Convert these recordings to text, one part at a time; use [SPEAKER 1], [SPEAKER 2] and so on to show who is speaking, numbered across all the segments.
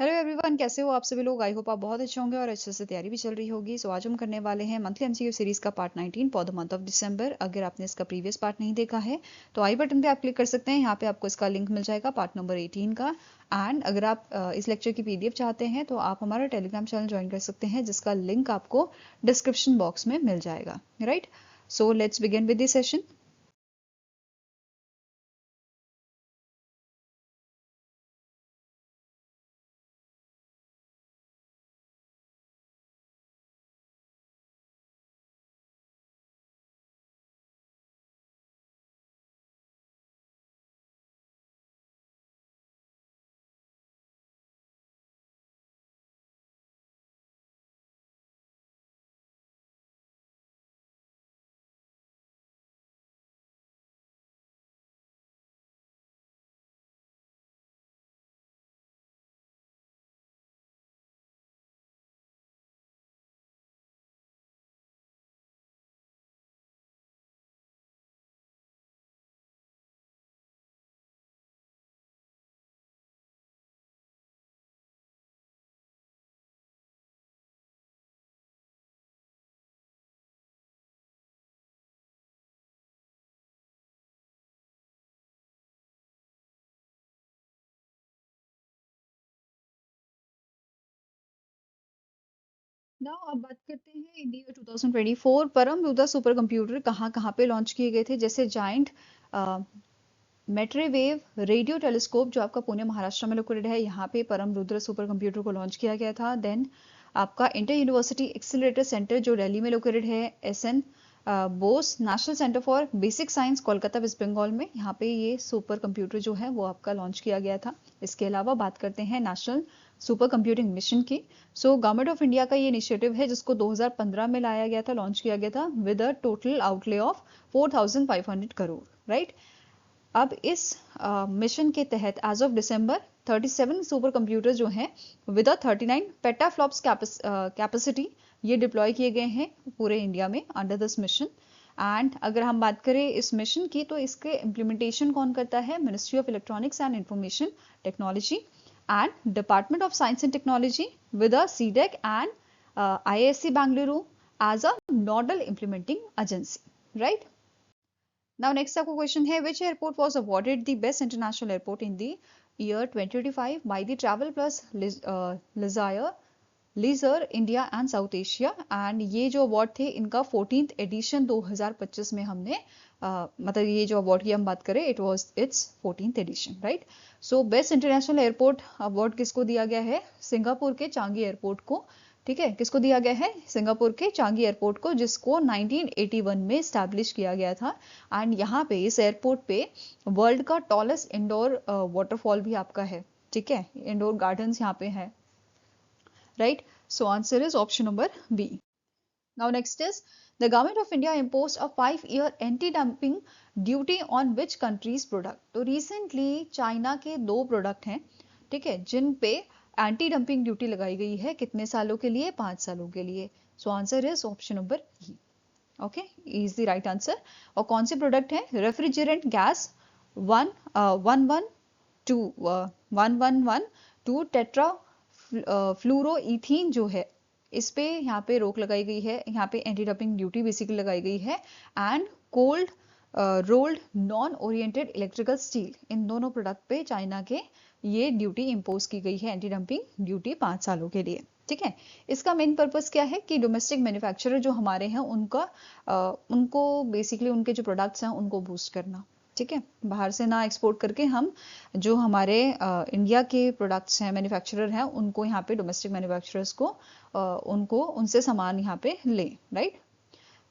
[SPEAKER 1] Hello everyone, कैसे हो आप सभी लोग। आई होप आप बहुत अच्छे होंगे और अच्छे से तैयारी भी चल रही होगी। सो आज हम करने वाले हैं मंथली एमसीक्यू सीरीज का part 19 for the month of December. अगर आपने इसका प्रीवियस पार्ट नहीं देखा है तो आई बटन पे आप क्लिक कर सकते हैं। यहाँ पे आपको इसका लिंक मिल जाएगा पार्ट नंबर 18 का। एंड अगर आप इस लेक्चर की पीडीएफ चाहते हैं तो आप हमारा टेलीग्राम चैनल ज्वाइन कर सकते हैं, जिसका लिंक आपको डिस्क्रिप्शन बॉक्स में मिल जाएगा। Right, so let's begin with this session. Now अब बात करते हैं इंडिया 2024 परम युदा सुपर कंप्यूटर कहाँ कहाँ पे लॉन्च किए गए थे। जैसे जाइंट मेट्रीवेव रेडियो टेलीस्कोप जो आपका पुणे महाराष्ट्र में लोकेटेड है, यहाँ पे परम रुद्र सुपर कंप्यूटर को लॉन्च किया गया था। देन आपका इंटर यूनिवर्सिटी एक्सीलरेटर सेंटर जो दिल्ली में लोकेटेड है, SN Bose national centre for basic science Kolkata west Bengal में, यहाँ पे ये सुपर कंप्यूटर जो है वो आपका लॉन्च किया गया था। इसके अलावा बात करते हैं नेशनल सुपर कंप्यूटिंग मिशन की। सो गवर्नमेंट ऑफ इंडिया का ये इनिशिएटिव है जिसको 2015 में लाया गया था, लॉन्च किया गया था with a total outlay of 4500 crore. Right, अब इस मिशन के तहत as of December 37 super computer जो हैं विद अ 39 पेटाफ्लॉप्स कैपेसिटी ये डिप्लॉय किए गए हैं पूरे इंडिया में अंडर दिस मिशन। एंड अगर हम बात करें इस मिशन की तो इसके इम्प्लीमेंटेशन कौन करता है, ministry of electronics and information technology and department of science and technology with a CDAC and IISc Bengaluru as a nodal implementing agency. Right, now next आपको क्वेश्चन है, which airport was awarded the best international airport in the year 2025 by the travel plus leisure leisure India and South Asia. And ये जो award थे इनका 14th addition 2025 में हमने मतलब ये जो अवार्ड की हम बात करें it was it's 14th edition. Right, so best international airport award किसको दिया गया है, सिंगापुर के चांगी एयरपोर्ट को। ठीक है, किसको दिया गया है, सिंगापुर के चांगी एयरपोर्ट को, जिसको 1981 में स्टैब्लिश किया गया था। एंड यहाँ पे इस एयरपोर्ट पे वर्ल्ड का टॉलेस्ट इंडोर वाटरफॉल भी आपका है। ठीक है, इंडोर गार्डन्स यहाँ पे है। Right, so answer is option number B. Now next is, the government of India imposed a 5-year anti-dumping duty on which country's product। तो recently चाइना के दो प्रोडक्ट हैं, ठीक है, जिन पे एंटी डंपिंग ड्यूटी लगाई गई है। कितने सालों के लिए, 5 सालों के लिए। So answer is option number E. Okay, is the right answer. और कौन से प्रोडक्ट हैं, रेफ्रिजरेंट गैस 111 टेट्रा फ्लूरोइथीन जो है, इस पे यहाँ पे रोक लगाई गई है, यहाँ पे एंटी डंपिंग ड्यूटी बेसिकली लगाई गई है। And cold rolled non oriented electrical steel, इन दोनों प्रोडक्ट पे चाइना के ये ड्यूटी इम्पोज की गई है, एंटी डंपिंग ड्यूटी 5 सालों के लिए। ठीक है, इसका मेन पर्पस क्या है कि डोमेस्टिक मैन्युफैक्चरर जो हमारे हैं उनको बेसिकली उनके जो प्रोडक्ट्स हैं उनको बूस्ट करना। ठीक है, बाहर से ना एक्सपोर्ट करके हम जो हमारे इंडिया के प्रोडक्ट्स हैं, मैन्युफैक्चरर हैं, उनको यहाँ पे डोमेस्टिक मैन्युफैक्चरर्स को उनको उनसे सामान यहाँ पे लें। राइट,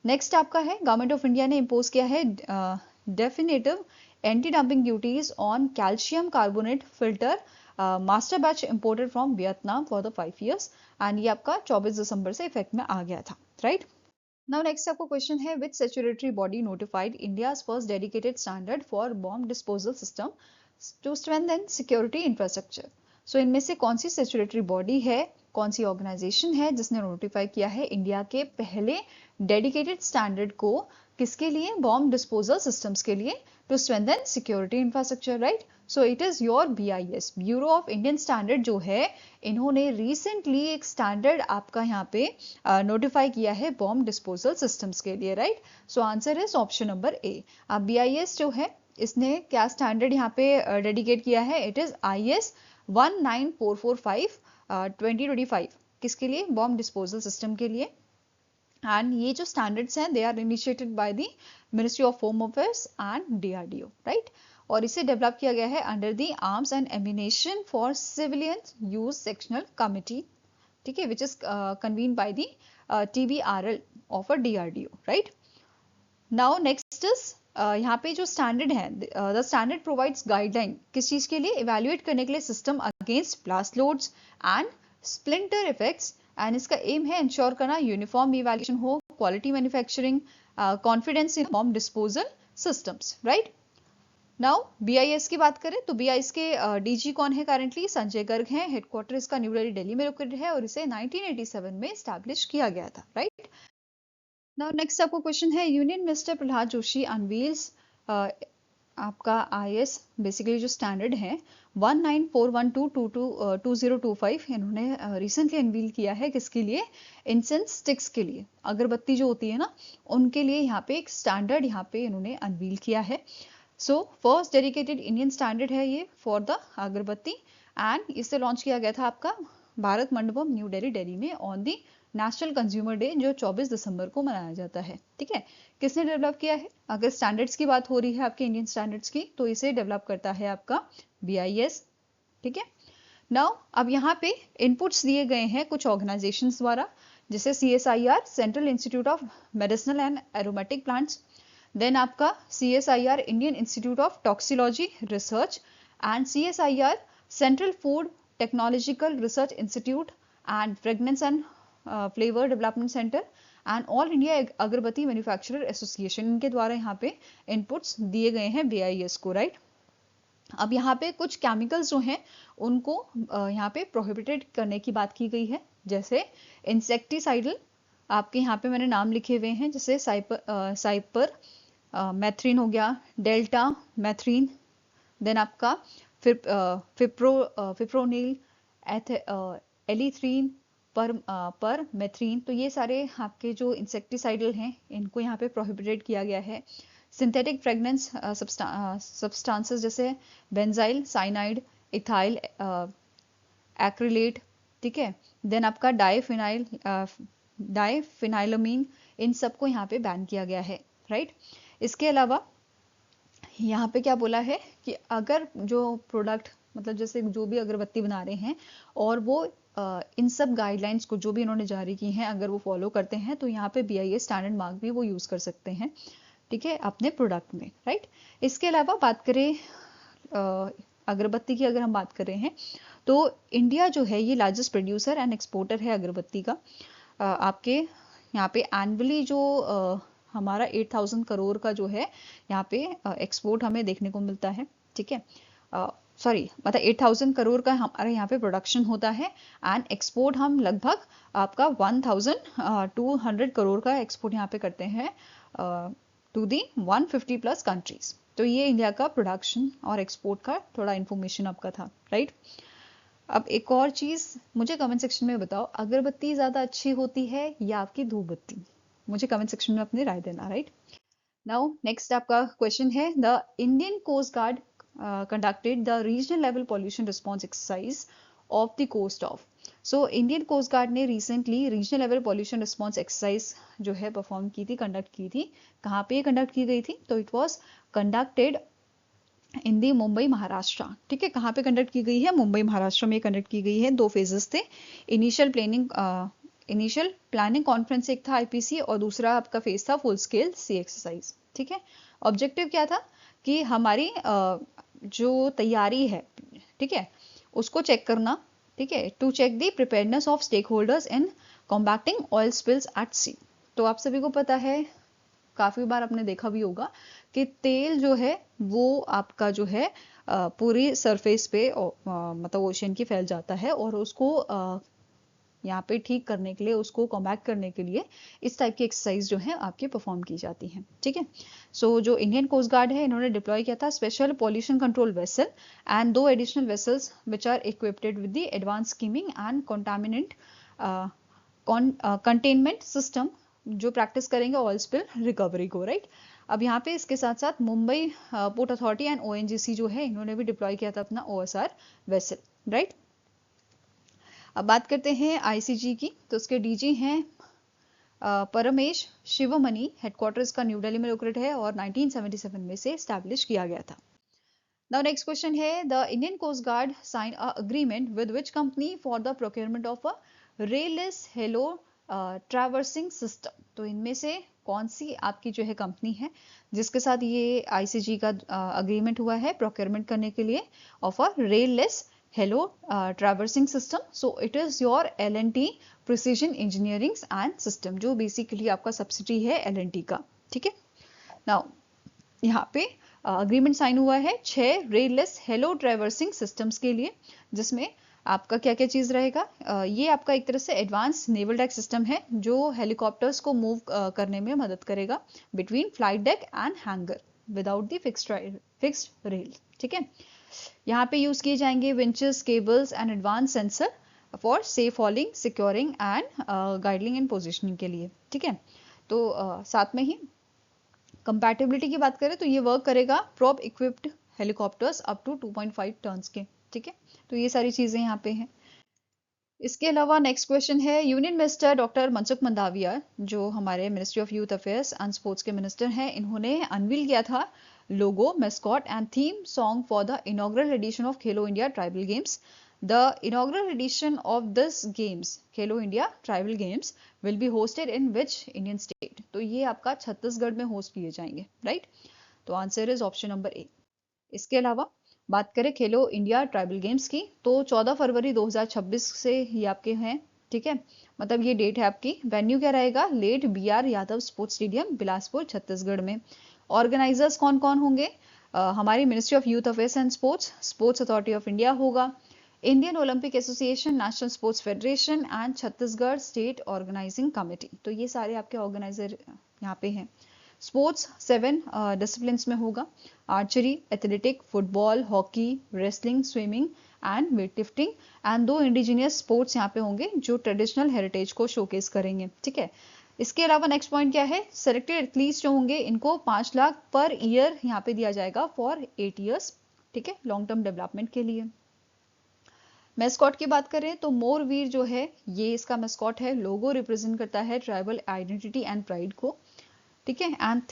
[SPEAKER 1] नेक्स्ट आपका है, गवर्नमेंट ऑफ इंडिया ने इम्पोज किया है definitive anti dumping duties on calcium carbonate filter master batch imported from Vietnam for the 5 years। And ये आपका 24 दिसंबर से इफेक्ट में आ गया था। राइट, नाउ नेक्स्ट आपको क्वेश्चन है, which statutory body notified India's first dedicated standard for bomb disposal system to strengthen security infrastructure. So इनमें से कौन सी स्टैट्यूटरी बॉडी है, कौन सी ऑर्गेनाइजेशन है जिसने नोटिफाई किया है इंडिया के पहले डेडिकेटेड स्टैंडर्ड को, किसके लिए, बॉम्ब डिस्पोजल सिस्टम्स के लिए, to strengthen security infrastructure, right? So it is your BIS, bureau of Indian standard जो है, इन्होंने रिसेंटली एक स्टैंडर्ड आपका यहाँ पे नोटिफाई किया है बॉम्ब डिस्पोजल सिस्टम्स के लिए, right? So answer is option number A. अब BIS जो है, इसने क्या स्टैंडर्ड यहाँ पे डेडिकेट किया है? It is IS 19445 2025। किसके लिए? बॉम्ब डिस्पोजल सिस्टम के लिए। एंड ये जो स्टैंडर्ड्स हैं, they are initiated by the ministry of home affairs and DRDO, right? और इसे डेवलप किया गया है under the arms and ammunition for civilian use sectional committee, ठीक है, which is convened by the TBRL of DRDO, right? Now next is यहाँ पे जो स्टैंडर्ड है, द स्टैंडर्ड प्रोवाइड्स गाइडलाइन किस चीज के लिए? इवेल्युएट करने के लिए system against blast loads and splinter effects, and इसका एम है इंश्योर करना यूनिफॉर्म इवैल्यूएशन हो, quality manufacturing, confidence in bomb disposal systems, right? Now BIS की बात करें तो BIS के DG कौन है करेंटली? संजय गर्ग हैं। हेडक्वार्टर इसका न्यू दिल्ली में लोकेटेड है और इसे 1987 में स्टैब्लिश किया गया था, राइट? नाउ नेक्स्ट आपको क्वेश्चन है, union minister Prahlad Joshi unveils आपका IS बेसिकली जो स्टैंडर्ड है 1941222025, इन्होंने रिसेंटली अनवील किया है। किसके लिए? इंसेंस स्टिक्स के लिए, अगरबत्ती जो होती है ना, उनके लिए यहाँ पे एक स्टैंडर्ड यहाँ पे इन्होंने अनवील किया है। So first dedicated Indian standard है ये फॉर द अगरबत्ती, एंड इसे लॉन्च किया गया था आपका भारत मंडपम न्यू दिल्ली में on the national consumer day, जो 24 दिसंबर को मनाया जाता है, ठीक है? किसने डेवलप किया है? अगर स्टैंडर्ड्स की बात हो रही है आपके इंडियन स्टैंडर्ड्स की, तो इसे डेवलप करता है आपका BIS, ठीक है? नाउ अब यहाँ पे इनपुट्स दिए गए हैं कुछ ऑर्गेनाइजेशंस द्वारा, जैसे CSIR central institute of medicinal and aromatic plants, then आपका CSIR Indian institute of toxicology research, and CSIR central food technological research institute and fragrance and flavour development centre, and all India agarbatti manufacturer association, इनके द्वारा यहाँ पे inputs दिए गए हैं BIS को, right? अब यहाँ पे कुछ केमिकल्स जो हैं उनको यहाँ पे प्रोहिबिटेड करने की बात की गई है, जैसे इंसेक्टिसाइडल, आपके यहाँ पे मैंने नाम लिखे हुए हैं, जैसे साइपर मैथ्रीन हो गया, डेल्टा मैथ्रीन, देन आपका फिप्रोनिल, एलिथ्रीन, पर मेथ्रीन, तो ये सारे आपके जो इंसेक्टिसाइडल हैं इनको यहाँ पे प्रोहिबिटेड किया गया है। सिंथेटिक फ्रेगनेंस सब्सटेंसेस जैसे बेंजाइल साइनाइड, इथाइल एक्रिलेट, ठीक है, देन आपका डाइफिनाइलमीन, इन सबको यहाँ पे बैन किया गया है, राइट? इसके अलावा यहाँ पे क्या बोला है कि अगर जो प्रोडक्ट, मतलब जैसे जो भी अगरबत्ती बना रहे हैं और वो इन सब गाइडलाइंस को जो भी इन्होंने जारी की हैं अगर वो फॉलो करते हैं, तो यहाँ पे BIS स्टैंडर्ड मार्क भी वो यूज कर सकते हैं, ठीक है, अपने प्रोडक्ट में, राइट? इसके अलावा बात करें अगरबत्ती की, अगर हम बात कर रहे हैं तो इंडिया जो है ये लार्जेस्ट प्रोड्यूसर एंड एक्सपोर्टर है अगरबत्ती का। आपके यहाँ पे एनुअली जो हमारा 8000 करोड़ का जो है यहाँ पे एक्सपोर्ट हमें देखने को मिलता है, ठीक है, सॉरी, मतलब 8000 करोड़ का हमारे यहाँ पे प्रोडक्शन होता है, एंड एक्सपोर्ट हम लगभग आपका 1200 करोड़ का एक्सपोर्ट यहाँ पे करते हैं टू दी 150 प्लस कंट्रीज। तो ये इंडिया का प्रोडक्शन और एक्सपोर्ट का थोड़ा इन्फॉर्मेशन आपका था, राइट? अब एक और चीज मुझे कमेंट सेक्शन में बताओ, अगरबत्ती ज्यादा अच्छी होती है या आपकी धूप बत्ती? मुझे कमेंट सेक्शन में अपनी राय देना, राइट? नाउ नेक्स्ट आपका क्वेश्चन है, the Indian coast guard conducted the regional level pollution response exercise of the coast of, so Indian coast guard ने recently regional level pollution response exercise जो है perform की थी, कंडक्ट की थी। कहाँ पे कंडक्ट की गई थी? तो इट वाज कंडक्टेड इन दी मुंबई महाराष्ट्र, ठीक है, कहाँ पे कंडक्ट की गई है? मुंबई महाराष्ट्र में कंडक्ट की गई है। 2 फेजेस थे, इनिशियल प्लानिंग कॉन्फ्रेंस एक था IPC और दूसरा आपका फेज था फुल स्केल सी एक्सरसाइज, ठीक है। ऑब्जेक्टिव क्या था कि हमारी जो तैयारी है, ठीक है, उसको चेक करना, ठीक है, to check the preparedness of stakeholders in combating oil spills at sea. तो आप सभी को पता है, काफी बार आपने देखा भी होगा कि तेल जो है वो आपका जो है पूरी सरफेस पे मतलब ओशन की फैल जाता है और उसको यहाँ पे ठीक करने के लिए, उसको कॉम्बैक्ट करने के लिए इस टाइप की एक्सरसाइज जो है आपके परफॉर्म की जाती हैं। ठीक है, सो जो इंडियन कोस्ट गार्ड है इन्होंने डिप्लॉय किया था special pollution control vessel and 2 additional vessels which are equipped with the advance skimming and contaminant containment system, जो प्रैक्टिस करेंगे ऑयल स्पिल रिकवरी को, राइट। अब यहाँ पे इसके साथ साथ Mumbai port authority and ONGC जो है इन्होंने भी डिप्लॉय किया था अपना ओएसआर वेसल, राइट। अब बात करते हैं आईसीजी की, तो उसके डीजी हैं परमेश शिवमणि, हेडक्वार्टर्स का न्यू दिल्ली में लोकेटेड है और 1977 में से एस्टैब्लिश किया गया था। नाउ नेक्स्ट क्वेश्चन है, the Indian coast guard sign a agreement with which company for the procurement of a railless helo traversing system. तो इनमें से कौन सी आपकी जो है कंपनी है जिसके साथ ये आईसीजी का अग्रीमेंट हुआ है प्रोक्योरमेंट करने के लिए of a railless helo traversing system? So it is your L&T precision engineering and system, जो बेसिकली आपका सब्सिडी है L&T का। ठीक है, नाउ यहाँ पे अग्रीमेंट साइन हुआ है 6 रेललेस हेलो ट्रैवर्सिंग सिस्टम्स के लिए, जिसमें आपका क्या क्या चीज रहेगा। ये आपका एक तरह से एडवांस नेवल डेक सिस्टम है जो हेलीकॉप्टर्स को मूव करने में मदद करेगा between flight deck and hangar without the fixed rail. ठीक है, यहाँ पे यूज किए जाएंगे winches, cables and advance sensor for safe hauling, securing and guiding and positioning के लिए। ठीक है, तो साथ में ही कंपैटिबिलिटी की बात करें तो ये वर्क करेगा prop equipped helicopters up to 2.5 tons के। ठीक है, तो ये सारी चीजें यहाँ पे हैं। इसके अलावा नेक्स्ट क्वेश्चन है, union minister doctor Mansukh Mandaviya जो हमारे ministry of youth affairs and sports के मिनिस्टर हैं, इन्होंने अनवील किया था logo, mascot and theme song for the inaugural edition of Khelo India tribal games. The inaugural edition of this games, Khelo India tribal games, will be hosted in which Indian state? तो ये आपका छत्तीसगढ़ में host किए जाएंगे, right. तो answer is option number A. इसके अलावा बात करें खेलो इंडिया ट्राइबल गेम्स की, तो 14 फरवरी 2026 से ये आपके हैं। ठीक है, मतलब ये डेट है आपकी। वेन्यू क्या रहेगा? Late BR Yadav sports stadium, Bilaspur, Chhattisgarh में। ऑर्गेनाइजर्स कौन कौन होंगे? हमारी ministry of youth affairs and sports, sports authority of India होगा, Indian Olympic association, national sports federation and Chhattisgarh state organising committee. तो ये सारे आपके ऑर्गेनाइजर यहाँ पे हैं। स्पोर्ट्स 7 डिसिप्लिन्स में होगा, archery, athletic, football, hockey, wrestling, swimming and weightlifting and 2 indigenous sports यहाँ पे होंगे जो ट्रेडिशनल हेरिटेज को शोकेस करेंगे। ठीक है, इसके अलावा नेक्स्ट पॉइंट क्या है? सेलेक्टेड एथलीट्स जो होंगे इनको 5 लाख पर ईयर यहाँ पे दिया जाएगा फॉर 8 ईयर्स। ठीक है, लॉन्ग टर्म डेवलपमेंट के लिए। मैस्कॉट की बात करें तो मोर वीर जो है ये इसका मैस्कॉट है, लोगो रिप्रेजेंट करता है ट्राइबल आइडेंटिटी एंड प्राइड को। ठीक है, एंड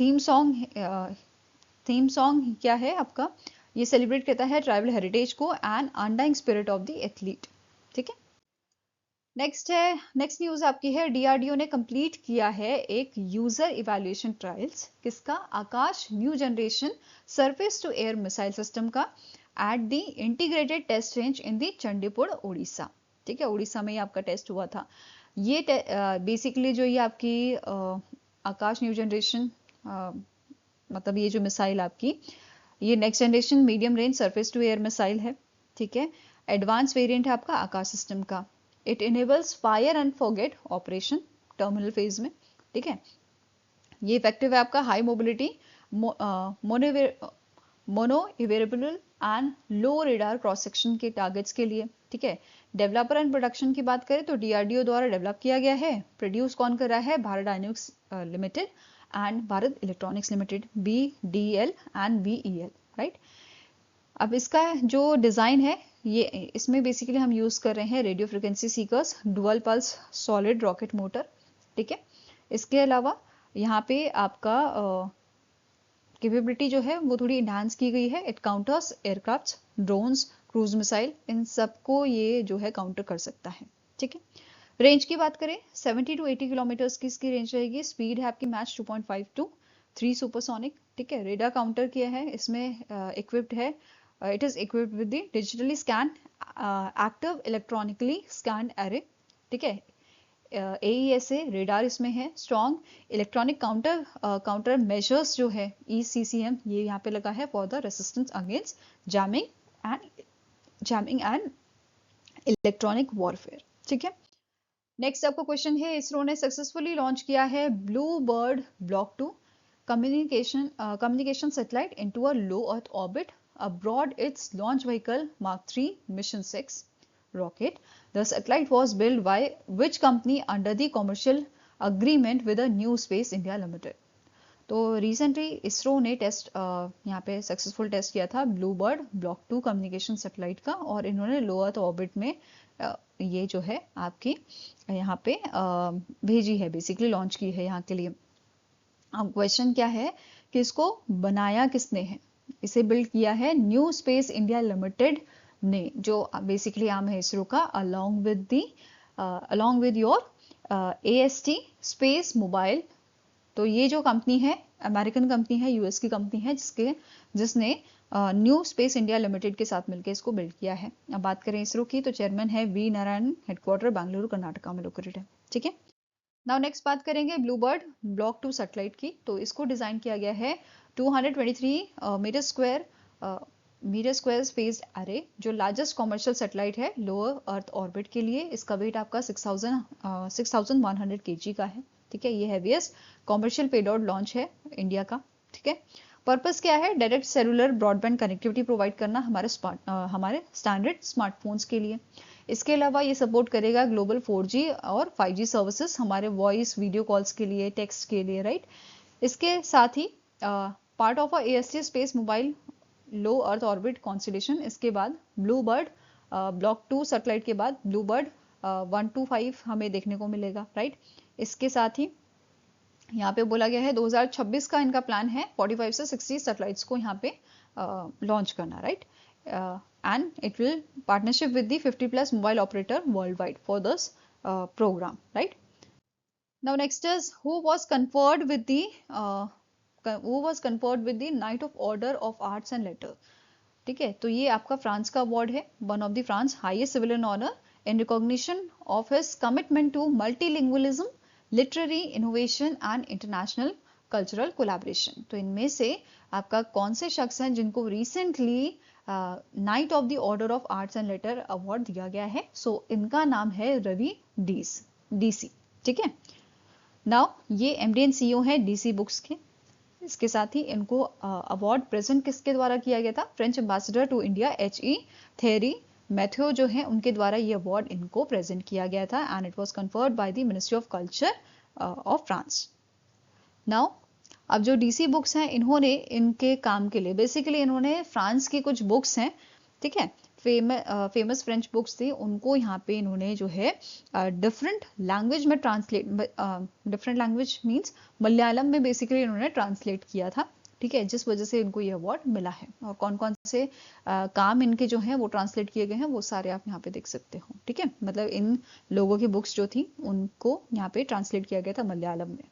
[SPEAKER 1] थीम सॉन्ग क्या है आपका? ये सेलिब्रेट करता है ट्राइबल हेरिटेज को and undying spirit of the athlete. ठीक है, नेक्स्ट न्यूज आपकी है, डीआरडीओ ने कंप्लीट किया है एक यूजर इवैल्यूएशन ट्रायल्स, किसका? Akash new generation surface to air missile system का at the integrated test range in the Chandipur, Orissa. ठीक है, उड़ीसा में ही आपका टेस्ट हुआ था। ये बेसिकली जो ये आपकी आकाश न्यू जनरेशन मतलब ये जो मिसाइल आपकी, ये next generation medium range surface to air missile है। ठीक है, एडवांस वेरिएंट है आपका आकाश सिस्टम का। It enables fire and forget operation terminal phase में। ठीक है, ये इफेक्टिव है आपका high mobility, manoeuvrable and low radar cross section के टारगेट्स के लिए। ठीक है, डेवलपर एंड प्रोडक्शन की बात करें तो डीआरडीओ द्वारा डेवलप किया गया है। प्रोड्यूस कौन कर रहा है? Bharat dynamics limited and Bharat electronics limited, BDL and BEL, right. अब इसका जो डिजाइन है, ये इसमें बेसिकली हम यूज कर रहे हैं radio frequency seekers, dual pulse solid rocket motor. ठीक है, इसके अलावा यहाँ पे आपका कैपेबिलिटी जो है वो थोड़ी इनहांस की गई है। It counters aircraft, drones, cruise missile, इन सबको ये जो है काउंटर कर सकता है। ठीक है, रेंज की बात करें 70 to 80 किलोमीटर की इसकी रेंज रहेगी। स्पीड है आपकी मैच 2.5 to 3 सुपरसोनिक। ठीक है, रेडार काउंटर किया है, इसमें इक्विप्ड है, it is equipped with the digitally scan active electronically scan array. ठीक है, AESA रेडार इसमें है। स्ट्रॉन्ग इलेक्ट्रॉनिक काउंटर मेजर्स जो है ECCM ये यहाँ पे लगा है for the resistance against jamming and electronic warfare. ठीक है, नेक्स्ट आपका क्वेश्चन है, इसरो ने सक्सेसफुली लॉन्च किया है blue bird block 2 communication satellite into a low Earth orbit aboard its launch vehicle Mark 3 Mission 6 rocket. The satellite was built by which company under the commercial agreement with the New Space India Limited? तो recently ISRO ने test यहाँ पे successful test किया था blue bird block 2 communication satellite का, और इन्होंने लो earth orbit में ये जो है आपकी यहाँ पे भेजी है, बेसिकली लॉन्च की है यहाँ के लिए। अब क्वेश्चन क्या है कि इसको बनाया किसने है? इसे बिल्ड किया है न्यू स्पेस इंडिया लिमिटेड ने, जो बेसिकली नाम है इसरो का, along with your AST space mobile. तो ये जो कंपनी है अमेरिकन कंपनी है, यूएस की कंपनी है, जिसने न्यू स्पेस इंडिया लिमिटेड के साथ मिलकर इसको बिल्ड किया है। अब बात करें इसरो की, तो चेयरमैन है वी नारायण, हेडक्वार्टर बेंगलुरु कर्नाटका में लोकेटेड है। ठीक है, नाउ नेक्स्ट बात करेंगे ब्लू बर्ड ब्लॉक 2 सैटेलाइट की। तो इसको डिजाइन किया गया है 223 मीटर स्क्वायर स्पेस अरे, जो लार्जेस्ट कॉमर्शियल सैटेलाइट है लोअर अर्थ ऑर्बिट के लिए। इसका वेट आपका 6100 kg का है। ठीक है, ये हैवीएस्ट कॉमर्शियल पेलोड लॉन्च है इंडिया का। ठीक है, पर्पस क्या है? Direct cellular broadband connectivity provide करना हमारे स्टैंडर्ड स्मार्टफोन्स के लिए। इसके अलावा ये सपोर्ट करेगा ग्लोबल 4G और 5G सर्विसेज हमारे वॉइस वीडियो कॉल्स के लिए, टेक्स्ट के लिए, राइट। इसके साथ ही part of AST space mobile low earth orbit constellation. इसके बाद ब्लू बर्ड ब्लॉक 2 सैटेलाइट के बाद ब्लू बर्ड 125 हमें देखने को मिलेगा, राइट। इसके साथ ही यहाँ पे बोला गया है 2026 का इनका प्लान है 45 से 60 सैटेलाइट्स को यहाँ पे लॉन्च करना, right. And it will partnership with the 50+ mobile operator worldwide for this program, right? Now next is who was conferred with the Knight of Order of Arts and Letters? ठीक है, तो ये आपका France का award है, one of the France highest civilian honour in recognition of his commitment to multilingualism, literary innovation and international cultural collaboration. तो इनमें से आपका कौन से शख्स हैं जिनको recently knight of the order of arts and letter award दिया गया है? सो इनका नाम है रवि डीसी। ठीक है, नाउ ये MD एंड CEO है DC बुक्स के। इसके साथ ही इनको अवार्ड प्रेजेंट किसके द्वारा किया गया था? French ambassador to India HE Thierry Mathou जो है उनके द्वारा ये अवार्ड इनको प्रेजेंट किया गया था, and it was conferred bye the ministry of culture of France. Now अब जो DC बुक्स हैं, इन्होंने इनके काम के लिए बेसिकली इन्होंने फ्रांस की कुछ बुक्स हैं, ठीक है, फेमस फ्रेंच बुक्स थी, उनको यहाँ पे इन्होंने जो है डिफरेंट लैंग्वेज में translate, different language means Malayalam में बेसिकली इन्होंने ट्रांसलेट किया था। ठीक है, जिस वजह से इनको ये अवार्ड मिला है। और कौन कौन से काम इनके जो हैं वो ट्रांसलेट किए गए हैं वो सारे आप यहाँ पे देख सकते हो। ठीक है, मतलब इन लोगों की बुक्स जो थी उनको यहाँ पे ट्रांसलेट किया गया था मलयालम में।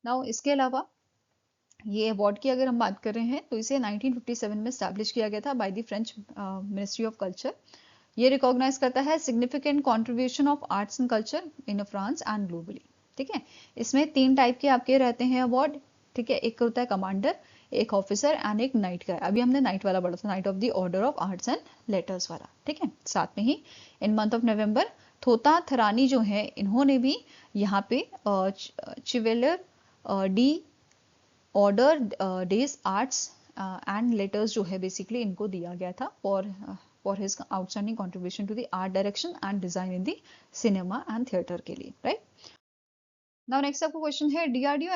[SPEAKER 1] नाउ इसके अलावा ये अवार्ड की अगर हम बात कर रहे हैं तो इसे 1957 में स्टैब्लिश किया गया था by the French ministry of culture. ये रिकॉग्नाइज करता है significant contribution of arts and culture in France and globally. ठीक है, इसमें 3 टाइप के आपके रहते हैं अवार्ड। ठीक है, एक होता है कमांडर, एक ऑफिसर एंड एक नाइट का। अभी हमने नाइट वाला पढ़ा था, night of the order of arts and letters वाला। ठीक है, साथ में ही इन मंथ ऑफ नवंबर थोता थरानी जो है इन्होंने भी यहाँ पे chevalier de order des arts and letters जो है बेसिकली इनको दिया गया था for his outstanding contribution to the art direction and design in the cinema and theatre के लिए, राइट। नाउ नेक्स्ट आपको क्वेश्चन है DRDO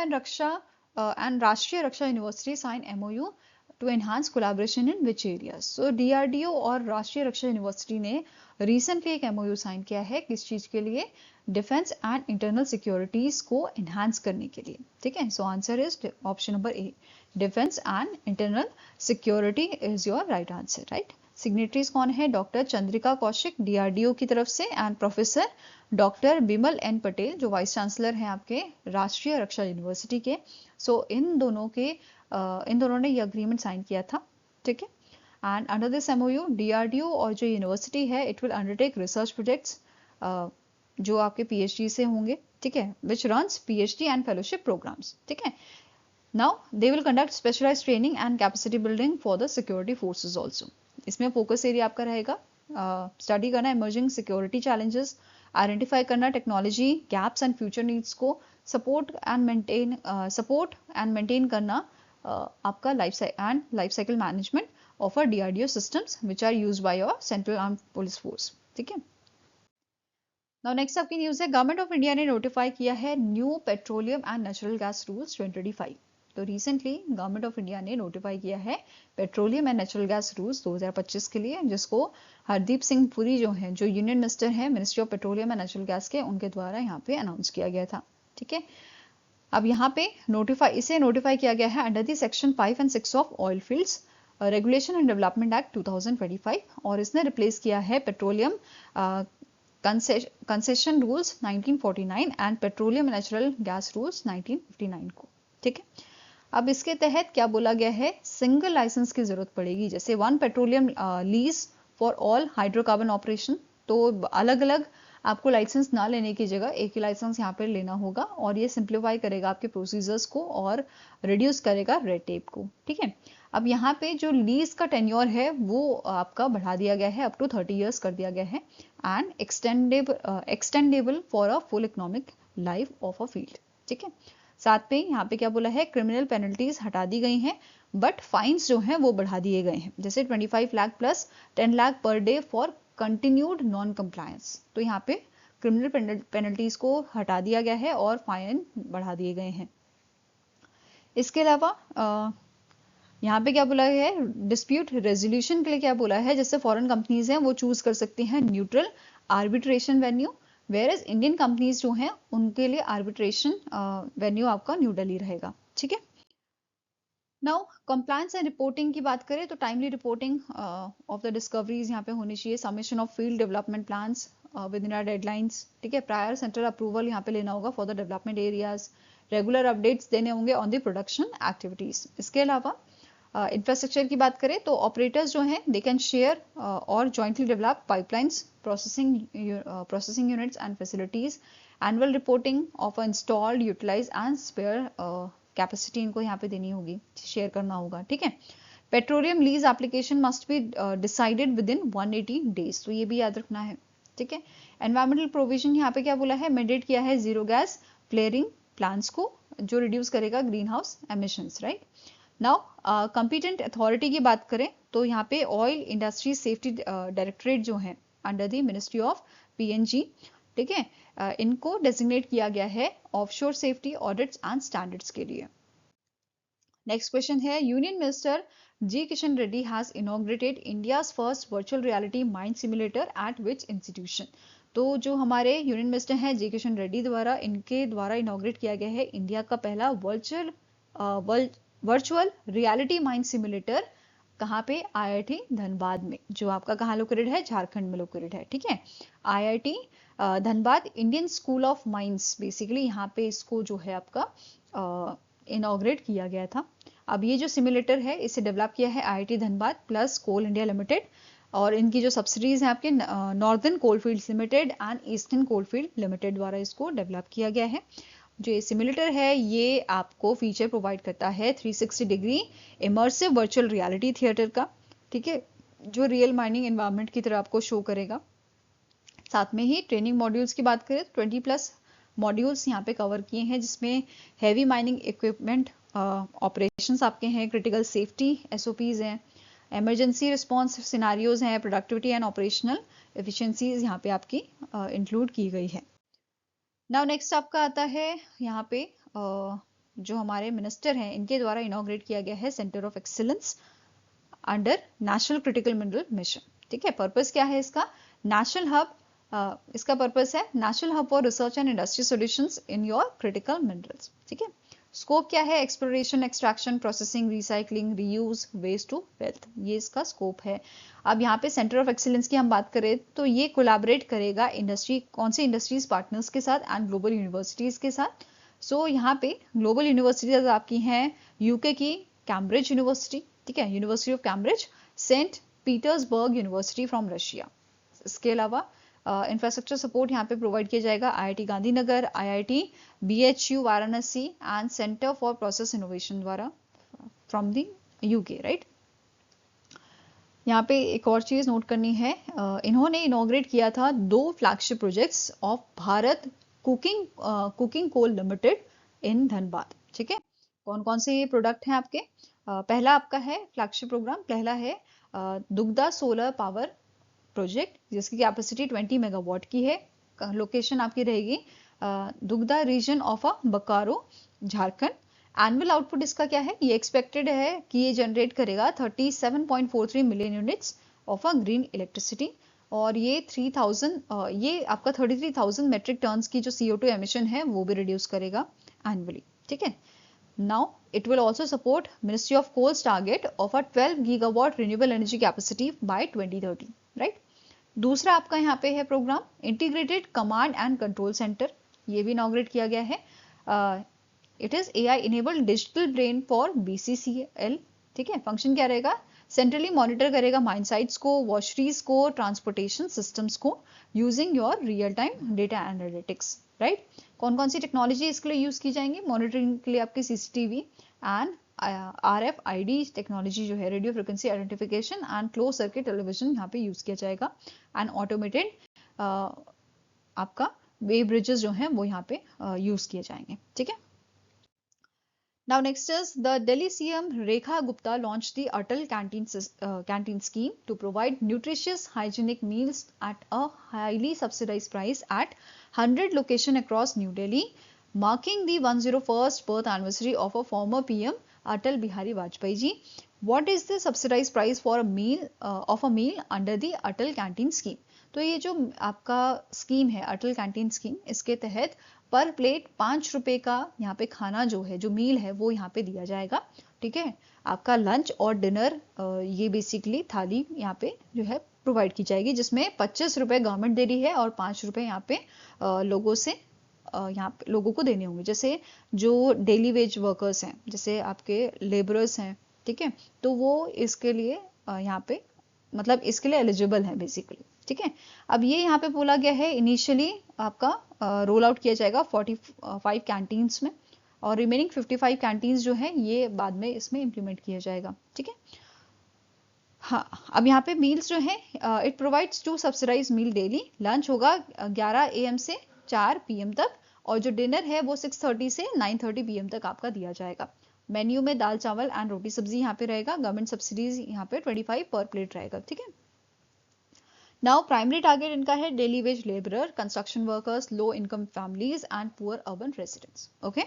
[SPEAKER 1] and Rashtriya Raksha university sign MOU to enhance collaboration in which areas? So DRDO और Rashtriya Raksha university ने recently एक MOU sign किया है, किस चीज के लिए? डिफेंस एंड इंटरनल सिक्योरिटीज को एनहांस करने के लिए। ठीक है, so answer is option number A, defence and internal security is your right answer, right. Signatories कौन है? डॉक्टर चंद्रिका कौशिक DRDO की तरफ से and professor doctor Bimal N Patel जो वाइस चांसलर हैं आपके राष्ट्रीय रक्षा यूनिवर्सिटी के। सो इन दोनों ने ये अग्रीमेंट साइन किया था। ठीक है, and under this MOU DRDO और जो यूनिवर्सिटी है it will undertake research projects जो आपके PhD से होंगे। ठीक है, which runs PhD and fellowship programmes. ठीक है, now they will conduct specialised training and capacity building for the security forces also. इसमें फोकस एरिया आपका रहेगा स्टडी करना इमर्जिंग सिक्योरिटी चैलेंजेस, आइडेंटिफाई करना technology gaps and future needs को, support and maintain करना आपका life cycle management of a DRDO systems which are used by your central armed police force. ठीक है, now next आपकी news है, government of India ने notify किया है new petroleum and natural gas rules 2025। तो रिसेंटली गवर्नमेंट ऑफ इंडिया ने notify किया है petroleum and natural gas rules 2025 के लिए, जिसको हरदीप सिंह पुरी जो है, जो यूनियन मिनिस्टर हैं ministry of petroleum and natural gas के, उनके द्वारा यहाँ पे अनाउंस किया गया था। ठीक है, अब यहाँ पे इसे नोटिफाई किया गया है under the section 5 and 6 of oil fields regulation and development act 2025, और इसने रिप्लेस किया है petroleum concession rules 1949 and petroleum natural gas rules 1959 को। ठीक है, अब इसके तहत क्या बोला गया है, सिंगल लाइसेंस की जरूरत पड़ेगी, जैसे one petroleum lease for all hydrocarbon operation. तो अलग अलग आपको लाइसेंस ना लेने की जगह एक ही लाइसेंस यहाँ पर लेना होगा, और ये सिंप्लीफाई करेगा आपके प्रोसीजर्स को और रिड्यूस करेगा रेड टेप को। ठीक है, अब यहाँ पे जो लीज का टेन्योर है वो आपका बढ़ा दिया गया है, अप टू 30 इयर्स कर दिया गया है, and extendable for a full economic life of a field. ठीक है, साथ में यहाँ पे क्या बोला है, क्रिमिनल पेनल्टीज हटा दी गई हैं, बट फाइन्स जो हैं वो बढ़ा दिए गए हैं, जैसे 25 lakh plus 10 lakh per day for continued non compliance. तो यहाँ पे क्रिमिनल पेनल्टीज को हटा दिया गया है और फाइन बढ़ा दिए गए हैं। इसके अलावा यहाँ पे क्या बोला है, डिस्प्यूट रेजोल्यूशन के लिए क्या बोला है, जैसे फॉरेन कंपनीज हैं वो चूज कर सकती हैं neutral arbitration venue, where as Indian companies जो हैं उनके लिए आर्बिट्रेशन वेन्यू आपका न्यू दिल्ली रहेगा। ठीक है, नाउ कंप्लायंस एंड रिपोर्टिंग की बात करें तो timely reporting of the discoveries यहाँ पे होनी चाहिए, submission of field development plans within our deadlines. ठीक है, प्रायर सेंट्रल अप्रूवल यहाँ पे लेना होगा for the development areas, regular updates देने होंगे ऑन द प्रोडक्शन एक्टिविटीज। इसके अलावा इंफ्रास्ट्रक्चर की बात करें तो ऑपरेटर्स जो हैं दे कैन शेयर और jointly develop pipelines, processing units and facilities, annual reporting of installed utilise and spare capacity इनको यहाँ पे देनी होगी, शेयर करना होगा। ठीक है, petroleum lease application must be decided with in 180 days, तो ये भी याद रखना है। ठीक है, एनवायरमेंटल प्रोविजन यहाँ पे क्या बोला है, मैंडेट किया है जीरो गैस फ्लेयरिंग प्लान्स को, जो रिड्यूस करेगा green house emissions. Right, now competent authority की बात करें तो यहाँ पे ऑयल इंडस्ट्री सेफ्टी डायरेक्टरेट जो है under the ministry of PNG, ठीक है, इनको डेजिग्नेट किया गया है offshore safety audits and standards के लिए। नेक्स्ट क्वेश्चन है, union minister G Kishan Reddy has inaugurated India's first virtual reality mind simulator at which institution. तो जो हमारे यूनियन मिनिस्टर हैं जी किशन रेड्डी द्वारा, इनके द्वारा इनॉग्रेट किया गया है इंडिया का पहला वर्चुअल रियलिटी माइंड सिमुलेटर, कहाँ पे, IIT धनबाद में, जो आपका कहाँ लोकेटेड है, झारखंड में लोकेटेड है। ठीक है, IIT Dhanbad Indian school of mines, basically यहाँ पे इसको जो है आपका इनॉग्रेट किया गया था। अब ये जो सिमुलेटर है इसे डेवलप किया है IIT धनबाद प्लस कोल इंडिया लिमिटेड, और इनकी जो सब्सिडीज हैं आपके northern coalfields limited and eastern coalfield limited द्वारा इसको डेवलप किया गया है। जो ये सिमुलेटर है ये आपको फीचर प्रोवाइड करता है 360 degree immersive virtual reality theatre का। ठीक है, जो रियल माइनिंग एनवायरनमेंट की तरह आपको शो करेगा। साथ में ही ट्रेनिंग मॉड्यूल्स की बात करें तो 20+ मॉड्यूल्स यहाँ पे कवर किए हैं, जिसमें हैवी माइनिंग इक्विपमेंट ऑपरेशंस आपके हैं, क्रिटिकल सेफ्टी SOPs हैं, इमरजेंसी रिस्पॉन्स सिनारियोज हैं, प्रोडक्टिविटी एंड ऑपरेशनल एफिशिएंसीज यहाँ पे आपकी इंक्लूड की गई है। नाउ नेक्स्ट आपका आता है यहाँ पे जो हमारे मिनिस्टर हैं इनके द्वारा इनॉग्रेट किया गया है centre of excellence under national critical mineral mission. ठीक है, पर्पस क्या है इसका, नेशनल हब, इसका पर्पस है national hub for research and industry solutions in your critical minerals. ठीक है, स्कोप क्या है, exploration, extraction, processing, recycling, reuse, waste to wealth, ये इसका स्कोप है। अब यहाँ पे सेंटर ऑफ एक्सीलेंस की हम बात करें तो ये कोलैबोरेट करेगा इंडस्ट्री, कौन से इंडस्ट्रीज पार्टनर्स के साथ एंड ग्लोबल यूनिवर्सिटीज के साथ। सो यहाँ पे ग्लोबल यूनिवर्सिटीज आपकी हैं UK की कैम्ब्रिज यूनिवर्सिटी, ठीक है, university of Cambridge, saint Petersburg university from Russia. इसके अलावा इंफ्रास्ट्रक्चर सपोर्ट यहाँ पे प्रोवाइड किया जाएगा IIT Gandhinagar, IIT BHU Varanasi and centre for process innovation द्वारा फ्रॉम द UK। राइट, यहाँ पे एक और चीज नोट करनी है, इन्होंने इनॉग्रेट किया था 2 flagship projects of Bharat coking coal limited in Dhanbad. ठीक है, कौन कौन से ये प्रोडक्ट हैं आपके? पहला आपका है फ्लैगशिप प्रोग्राम, पहला है दुग्धा सोलर पावर प्रोजेक्ट जिसकी कैपेसिटी 20 मेगावाट की है। लोकेशन आपकी रहेगी Dugdha region of Bokaro Jharkhand. Annual output इसका क्या है? ये एक्सपेक्टेड है कि ये जनरेट करेगा 37.43 million units of green electricity, और ये 3000 ये आपका 33,000 मेट्रिक टन्स की जो CO2 एमिशन है वो भी रिड्यूस करेगा एनुअली। ठीक है, now it will also support Ministry of Coal's target of a 12 gigawatt renewable energy capacity by 2030, right? दूसरा आपका यहाँ पे है programme integrated command and control centre, ये भी इनॉग्रेट किया गया है। It is AI enabled digital brain for BCCL। ठीक है, फंक्शन क्या रहेगा? सेंट्रली मॉनिटर करेगा माइन साइट्स को, वॉशरीज को, ट्रांसपोर्टेशन सिस्टम्स को using your real time data analytics, right? कौन कौन सी टेक्नोलॉजी इसके लिए यूज की जाएंगी? मॉनिटरिंग के लिए आपकी CCTV एंड RFID टेक्नोलॉजी जो है, radio frequency identification and close circuit television यहाँ पे यूज किया जाएगा। एंड ऑटोमेटेड आपका वे ब्रिजेस जो हैं वो यहाँ पे यूज किए जाएंगे। ठीक है, now next is the Delhi CM Rekha Gupta launched the Atal canteen scheme to provide nutritious hygienic meals at a highly subsidized price at 100 locations across New Delhi, marking the 101st birth anniversary of a former PM Atal Bihari Vajpayee ji. What is the subsidized price for a meal of a meal under the Atal canteen scheme? तो ये जो आपका scheme है अटल canteen scheme, इसके तहत पर plate 5 रुपए का यहाँ पे खाना जो है, जो मील है वो यहाँ पे दिया जाएगा। ठीक है, आपका लंच और डिनर ये बेसिकली थाली यहाँ पे जो है प्रोवाइड की जाएगी, जिसमें 25 रुपए गवर्नमेंट दे रही है और 5 रुपए यहाँ पे लोगों से यहाँ पे लोगों को देने होंगे, जैसे जो डेली वेज वर्कर्स हैं, जैसे आपके लेबरर्स हैं। ठीक है, तो वो इसके लिए यहाँ पे मतलब इसके लिए एलिजिबल है बेसिकली। ठीक है, अब ये यहाँ पे बोला गया है इनिशियली आपका रोल आउट किया जाएगा 45 कैंटीन्स में, और रिमेनिंग 55 कैंटीन्स जो है ये बाद में इसमें इंप्लीमेंट किया जाएगा। ठीक है, हाँ, अब यहाँ पे मील्स जो है it provides 2 subsidise meal daily. Lunch होगा 11 AM से 4 PM तक, और जो डिनर है वो 6:30 से 9:30 PM तक आपका दिया जाएगा। मेन्यू में दाल चावल एंड रोटी सब्जी यहाँ पे रहेगा। गवर्नमेंट सब्सिडीज यहाँ पे 25 पर प्लेट रहेगा। ठीक है, नाउ प्राइमरी टारगेट इनका है daily wage labourer, construction workers, low income families and poor urban residents. Okay,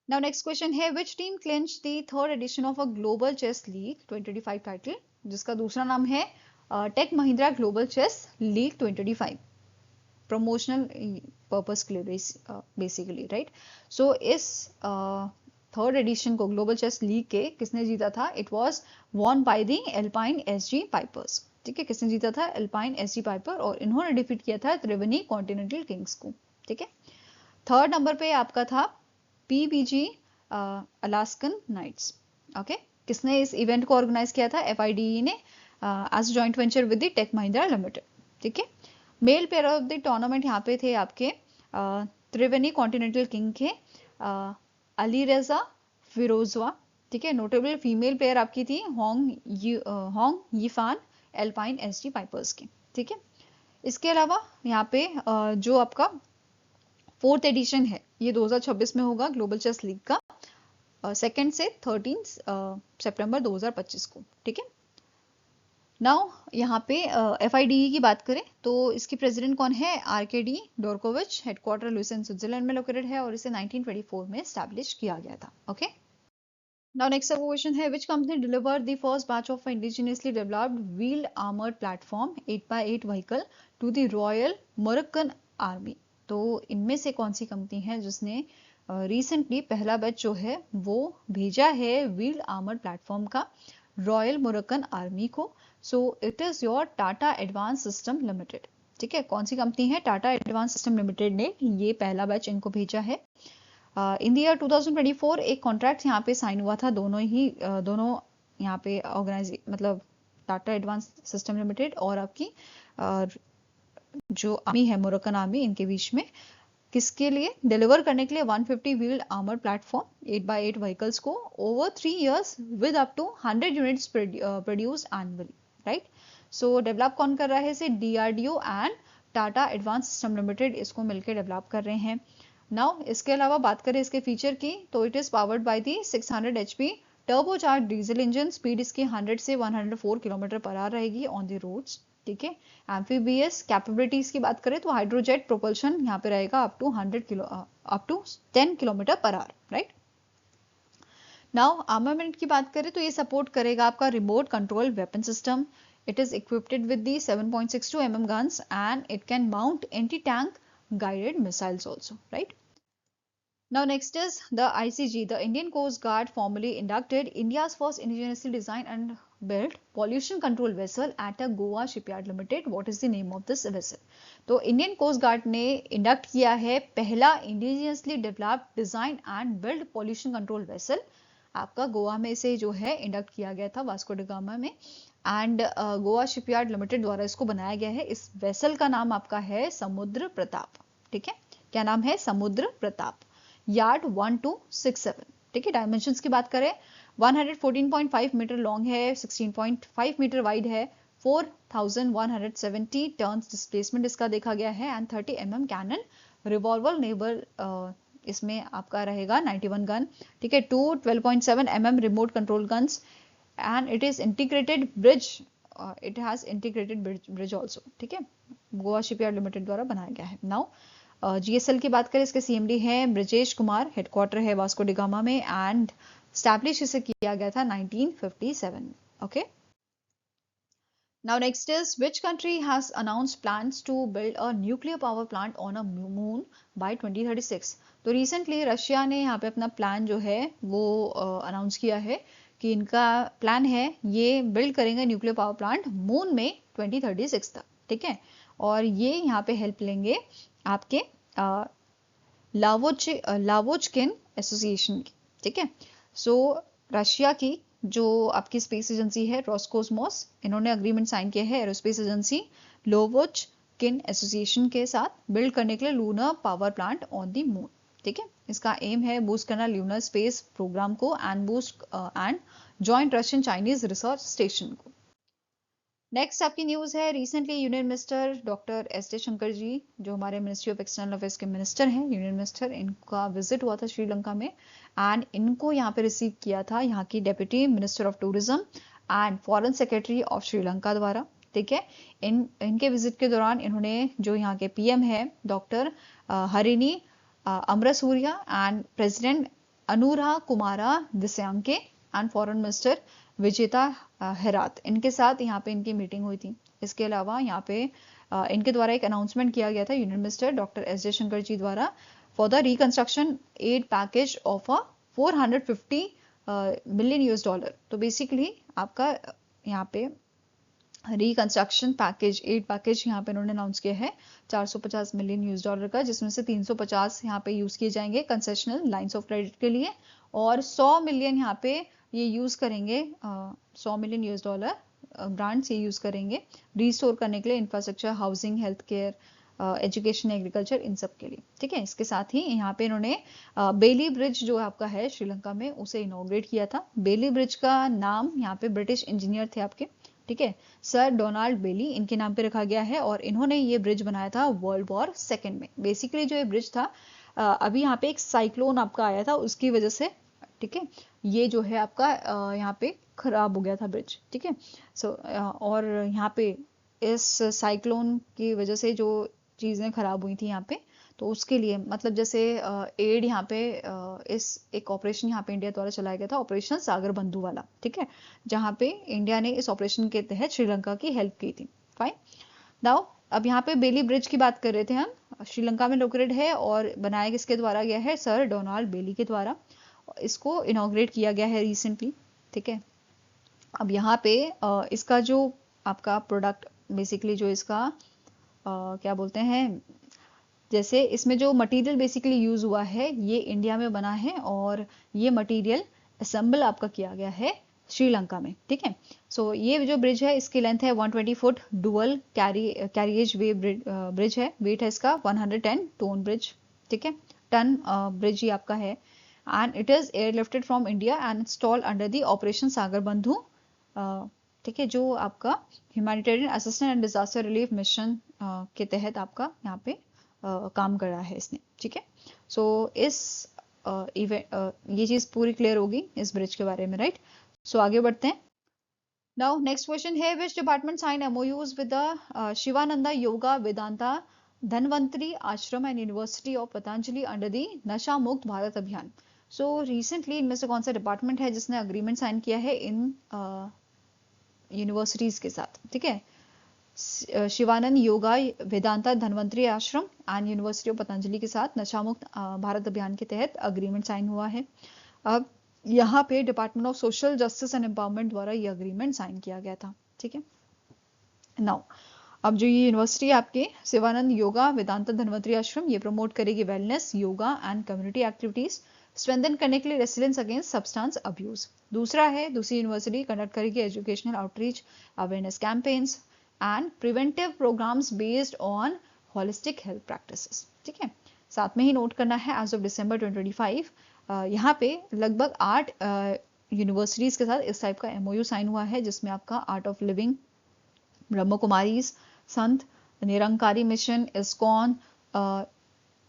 [SPEAKER 1] now next question है which team clinch the third edition of a global chess league 2025 title, जिसका दूसरा नाम है tech Mahindra global chess league 2025, promotional purpose के लिए basically, right? So इस third edition को global chess league के किसने जीता था? It was won by the alpine SG pipers. ठीक है, किसने जीता था? एल्पाइन SG पाइपर, और इन्होंने डिफीट किया था त्रिवेणी कॉन्टिनेंटल किंग्स को। ठीक है, थर्ड नंबर पे आपका था PBG अलास्कन नाइट्स। ओके, किसने इस इवेंट को ऑर्गेनाइज किया था? FIDE ने as joint venture with the tech Mahindra limited. ठीक है, male player of the tournament यहाँ पे थे आपके त्रिवेणी कॉन्टिनेंटल किंग के अली रजा फिरोजवा। ठीक है, नोटेबल फीमेल प्लेयर आपकी थी होंग यीफान एल्पाइन SG पाइपर्स की। ठीक है, इसके अलावा यहाँ पे जो आपका फोर्थ एडिशन है ये 2026 में होगा ग्लोबल चेस लीग का, 2 से 13 सितंबर 2025 को। ठीक है, नाउ यहाँ पे FIDE की बात करें तो इसकी प्रेसिडेंट कौन है? RKD डोरकोविच, हेडक्वार्टर लुइसेन स्विट्जरलैंड में लोकेटेड है, और इसे 1924 में एस्टैब्लिश किया गया था। ओके, नाउ नेक्स्ट क्वेश्चन है which company delivered the first batch of indigenously developed wheeled armoured platform 8x8 vehicle to the royal Moroccan army. तो इनमें से कौन सी कंपनी है जिसने रिसेंटली पहला बैच जो है वो भेजा है व्हील्ड आर्मर्ड प्लेटफॉर्म का रॉयल मोरक्कन आर्मी को? सो it is your Tata advance system limited. ठीक है, कौन सी कंपनी है? टाटा एडवांस सिस्टम लिमिटेड ने ये पहला बैच इनको भेजा है। इन द ईयर 2024 एक कॉन्ट्रैक्ट यहाँ पे साइन हुआ था, दोनों यहाँ पे ऑर्गेनाइज मतलब टाटा एडवांस सिस्टम लिमिटेड और आपकी जो आर्मी है मोरक्कन आर्मी, इनके बीच में किसके लिए? डिलीवर करने के लिए 150 wheeled armour platform 8x8 vehicles को over 3 years with up to 100 units produce annually, right. So develop कौन कर रहा है इसे? DRDO and Tata advance system limited इसको मिलकर डेवलप कर रहे हैं। नाउ इसके अलावा बात करें इसके फीचर की, तो it is powered by the 600 HP turbocharge diesel engine. Speed इसकी 100 से 104 किलोमीटर पर आवर रहेगी ऑन द रोड्स, ठीक है। एम्फीबियस कैपेबिलिटीज की बात करें तो हाइड्रोजेट प्रोपल्शन यहाँ पे रहेगा up to 10 kilometre per hour, right. Now armament की बात करें तो ये सपोर्ट करेगा आपका remote control weapon system. It is equipped with the 7.62 mm guns and it can mount anti-tank guided missiles also, right? Now next is the ICG, the Indian Coast Guard formally inducted India's first indigenously designed and built pollution control vessel at a Goa shipyard limited. What is the name of this vessel? तो Indian coast guard ने induct किया है पहला indigenously developed design and build pollution control vessel. आपका गोवा में इसे जो है इंडक्ट किया गया था वास्को डी गामा में, एंड गोवा शिपयार्ड लिमिटेड द्वारा इसको बनाया गया है। इस वेसल का नाम आपका है समुद्र प्रताप, ठीक है। क्या नाम है? समुद्र प्रताप। यार्ड 1267, ठीक है। डायमेंशंस की बात करें 114.5 मीटर लॉन्ग है, 16.5 मीटर वाइड है, 4170 टर्न्स डिस्प्लेसमेंट इसका देखा गया है, एंड 30 mm कैनन रिवॉल्वर नेबर इसमें आपका रहेगा 91 गन, ठीक है। 2 12.7 mm remote control guns and it is integrated bridge, it has integrated bridge also, ठीक है। गोवा शिपयार्ड लिमिटेड द्वारा बनाया गया है। नाउ जीएसएल की बात करें, इसके सीएमडी हैं ब्रजेश कुमार, हेडक्वार्टर है वास्को डी गामा में, एंड स्टैब्लिश इसे किया गया था 1957, okay. Now next is which country has announced plans to build a nuclear power plant on a moon by 2036? तो रिसेंटली रशिया ने यहाँ पे अपना प्लान जो है वो अनाउंस किया है कि इनका प्लान है ये बिल्ड करेंगे न्यूक्लियर पावर प्लांट मून में 2036 तक, ठीक है। और ये यहाँ पे हेल्प लेंगे आपके लावोचकिन एसोसिएशन की, ठीक है। सो रशिया की जो आपकी स्पेस एजेंसी है रोस्कोसमोस, इन्होंने अग्रीमेंट साइन किया है एरोस्पेस एजेंसी लोवोचकिन एसोसिएशन के साथ बिल्ड करने के लिए lunar power plant on the moon, ठीक है। इसका एम है बूस्ट करना ल्यूनर स्पेस प्रोग्राम को and joint Russian Chinese research station को। नेक्स्ट आपकी न्यूज है, recently union minister doctor S Jaishankar ji, जो हमारे मिनिस्ट्री ऑफ एक्सटर्नल अफेयर्स के मिनिस्टर हैं, यूनियन मिनिस्टर, इनका विजिट हुआ था श्रीलंका में, एंड इनको यहाँ पे रिसीव किया था यहाँ की deputy minister of tourism and foreign secretary of Sri Lanka द्वारा, ठीक है। इनके विजिट के दौरान इन्होंने जो यहाँ के पीएम है doctor Harini Amarasuriya and president Anura Kumara Dissanayake and foreign minister Vijitha Herath, इनके साथ यहाँ पे इनकी मीटिंग हुई थी। इसके अलावा यहाँ पे इनके द्वारा एक अनाउंसमेंट किया गया था union minister doctor S Jaishankar ji द्वारा for the reconstruction aid package of a 450 million US dollar. तो बेसिकली आपका यहाँ पे रिकंस्ट्रक्शन पैकेज एड पैकेज यहाँ पे इन्होंने अनाउंस किया है 450 मिलियन यूएस डॉलर का, जिसमें से 350 यहाँ पे यूज किए जाएंगे कंसेशनल लाइंस ऑफ क्रेडिट के लिए, और 100 मिलियन यहाँ पे ये यूज करेंगे 100 मिलियन यूएस डॉलर ग्रांट्स ये यूज करेंगे रिस्टोर करने के लिए infrastructure, housing, health care, education, agriculture, इन सब के लिए, ठीक है। इसके साथ ही यहाँ पे इन्होंने बेली ब्रिज जो आपका है श्रीलंका में उसे इनॉग्रेट किया था। बेली ब्रिज का नाम यहाँ पे ब्रिटिश इंजीनियर थे आपके, ठीक है, सर डोनाल्ड बेली, इनके नाम पे रखा गया है, और इन्होंने ये ब्रिज बनाया था वर्ल्ड वॉर सेकेंड में। बेसिकली जो ये ब्रिज था अभी यहाँ पे एक साइक्लोन आपका आया था उसकी वजह से, ठीक है, ये जो है आपका यहाँ पे खराब हो गया था ब्रिज, ठीक है। सो और यहाँ पे इस साइक्लोन की वजह से जो चीजें खराब हुई थी यहाँ पे, तो उसके लिए मतलब जैसे एड यहाँ पे इस एक ऑपरेशन यहाँ पे इंडिया द्वारा चलाया गया था, ऑपरेशन सागर बंधु वाला, ठीक है, जहाँ पे इंडिया ने इस ऑपरेशन के तहत श्रीलंका की हेल्प की थी। फाइन, नाउ अब यहाँ पे बेली ब्रिज की बात कर रहे थे हम, श्रीलंका में लोकेटेड है और बनाया किसके द्वारा गया है? सर डोनाल्ड बेली के द्वारा। इसको इनॉग्रेट किया गया है रिसेंटली, ठीक है। अब यहाँ पे इसका जो आपका प्रोडक्ट बेसिकली जो इसका क्या बोलते हैं, जैसे इसमें जो मटेरियल बेसिकली यूज हुआ है ये इंडिया में बना है, और ये मटेरियल असेंबल आपका किया गया है श्रीलंका में, ठीक है। सो ये जो ब्रिज है इसकी लेंथ है 120 फुट, डुअल कैरिएज वे ब्रिज है, वेट है इसका 110 टन ब्रिज, ठीक है, टन ब्रिज ये आपका है, and it is airlifted from India and installed under the operation Sagar Bandhu, ठीक है, जो आपका humanitarian assistance and disaster relief mission के तहत आपका यहाँ पे काम कर रहा है इसने, ठीक है। सो इस ये चीज पूरी क्लियर होगी इस ब्रिज के बारे में, राइट। सो आगे बढ़ते हैं। नाउ नेक्स्ट क्वेश्चन है, which department sign MoUs with the Sivananda Yoga Vedanta Dhanwantari Ashram and university of Patanjali under the Nasha Mukt Bharat अभियान। सो रिसेंटली इनमें से कौन सा डिपार्टमेंट है जिसने अग्रीमेंट साइन किया है इन यूनिवर्सिटीज के साथ, ठीक है। Shivanand yoga Vedanta Dhanwantari Ashram and university of Patanjali के साथ नशा मुक्त भारत अभियान के तहत अग्रीमेंट साइन हुआ है। अब यहाँ पे department of social justice and empowerment द्वारा ये अग्रीमेंट साइन किया गया था, ठीक है। नाउ अब जो ये यूनिवर्सिटी आपके शिवानंद योगा वेदांता धनवंतरी आश्रम, ये प्रमोट करेगी wellness, yoga and community activities strengthen करने के लिए रेसिलेंस अगेंस्ट सब्सटेंस अब्यूज। दूसरा है, दूसरी यूनिवर्सिटी कंडक्ट करेगी educational outreach awareness campaigns and preventive programmes based on holistic health practices, ठीक है। साथ में ही नोट करना है, एज ऑफ दिसंबर 2025 यहाँ पे लगभग 8 यूनिवर्सिटीज के साथ इस टाइप का एमओयू साइन हुआ है, जिसमें आपका art of living, Brahma Kumaris, Sant Nirankari mission, ISKCON,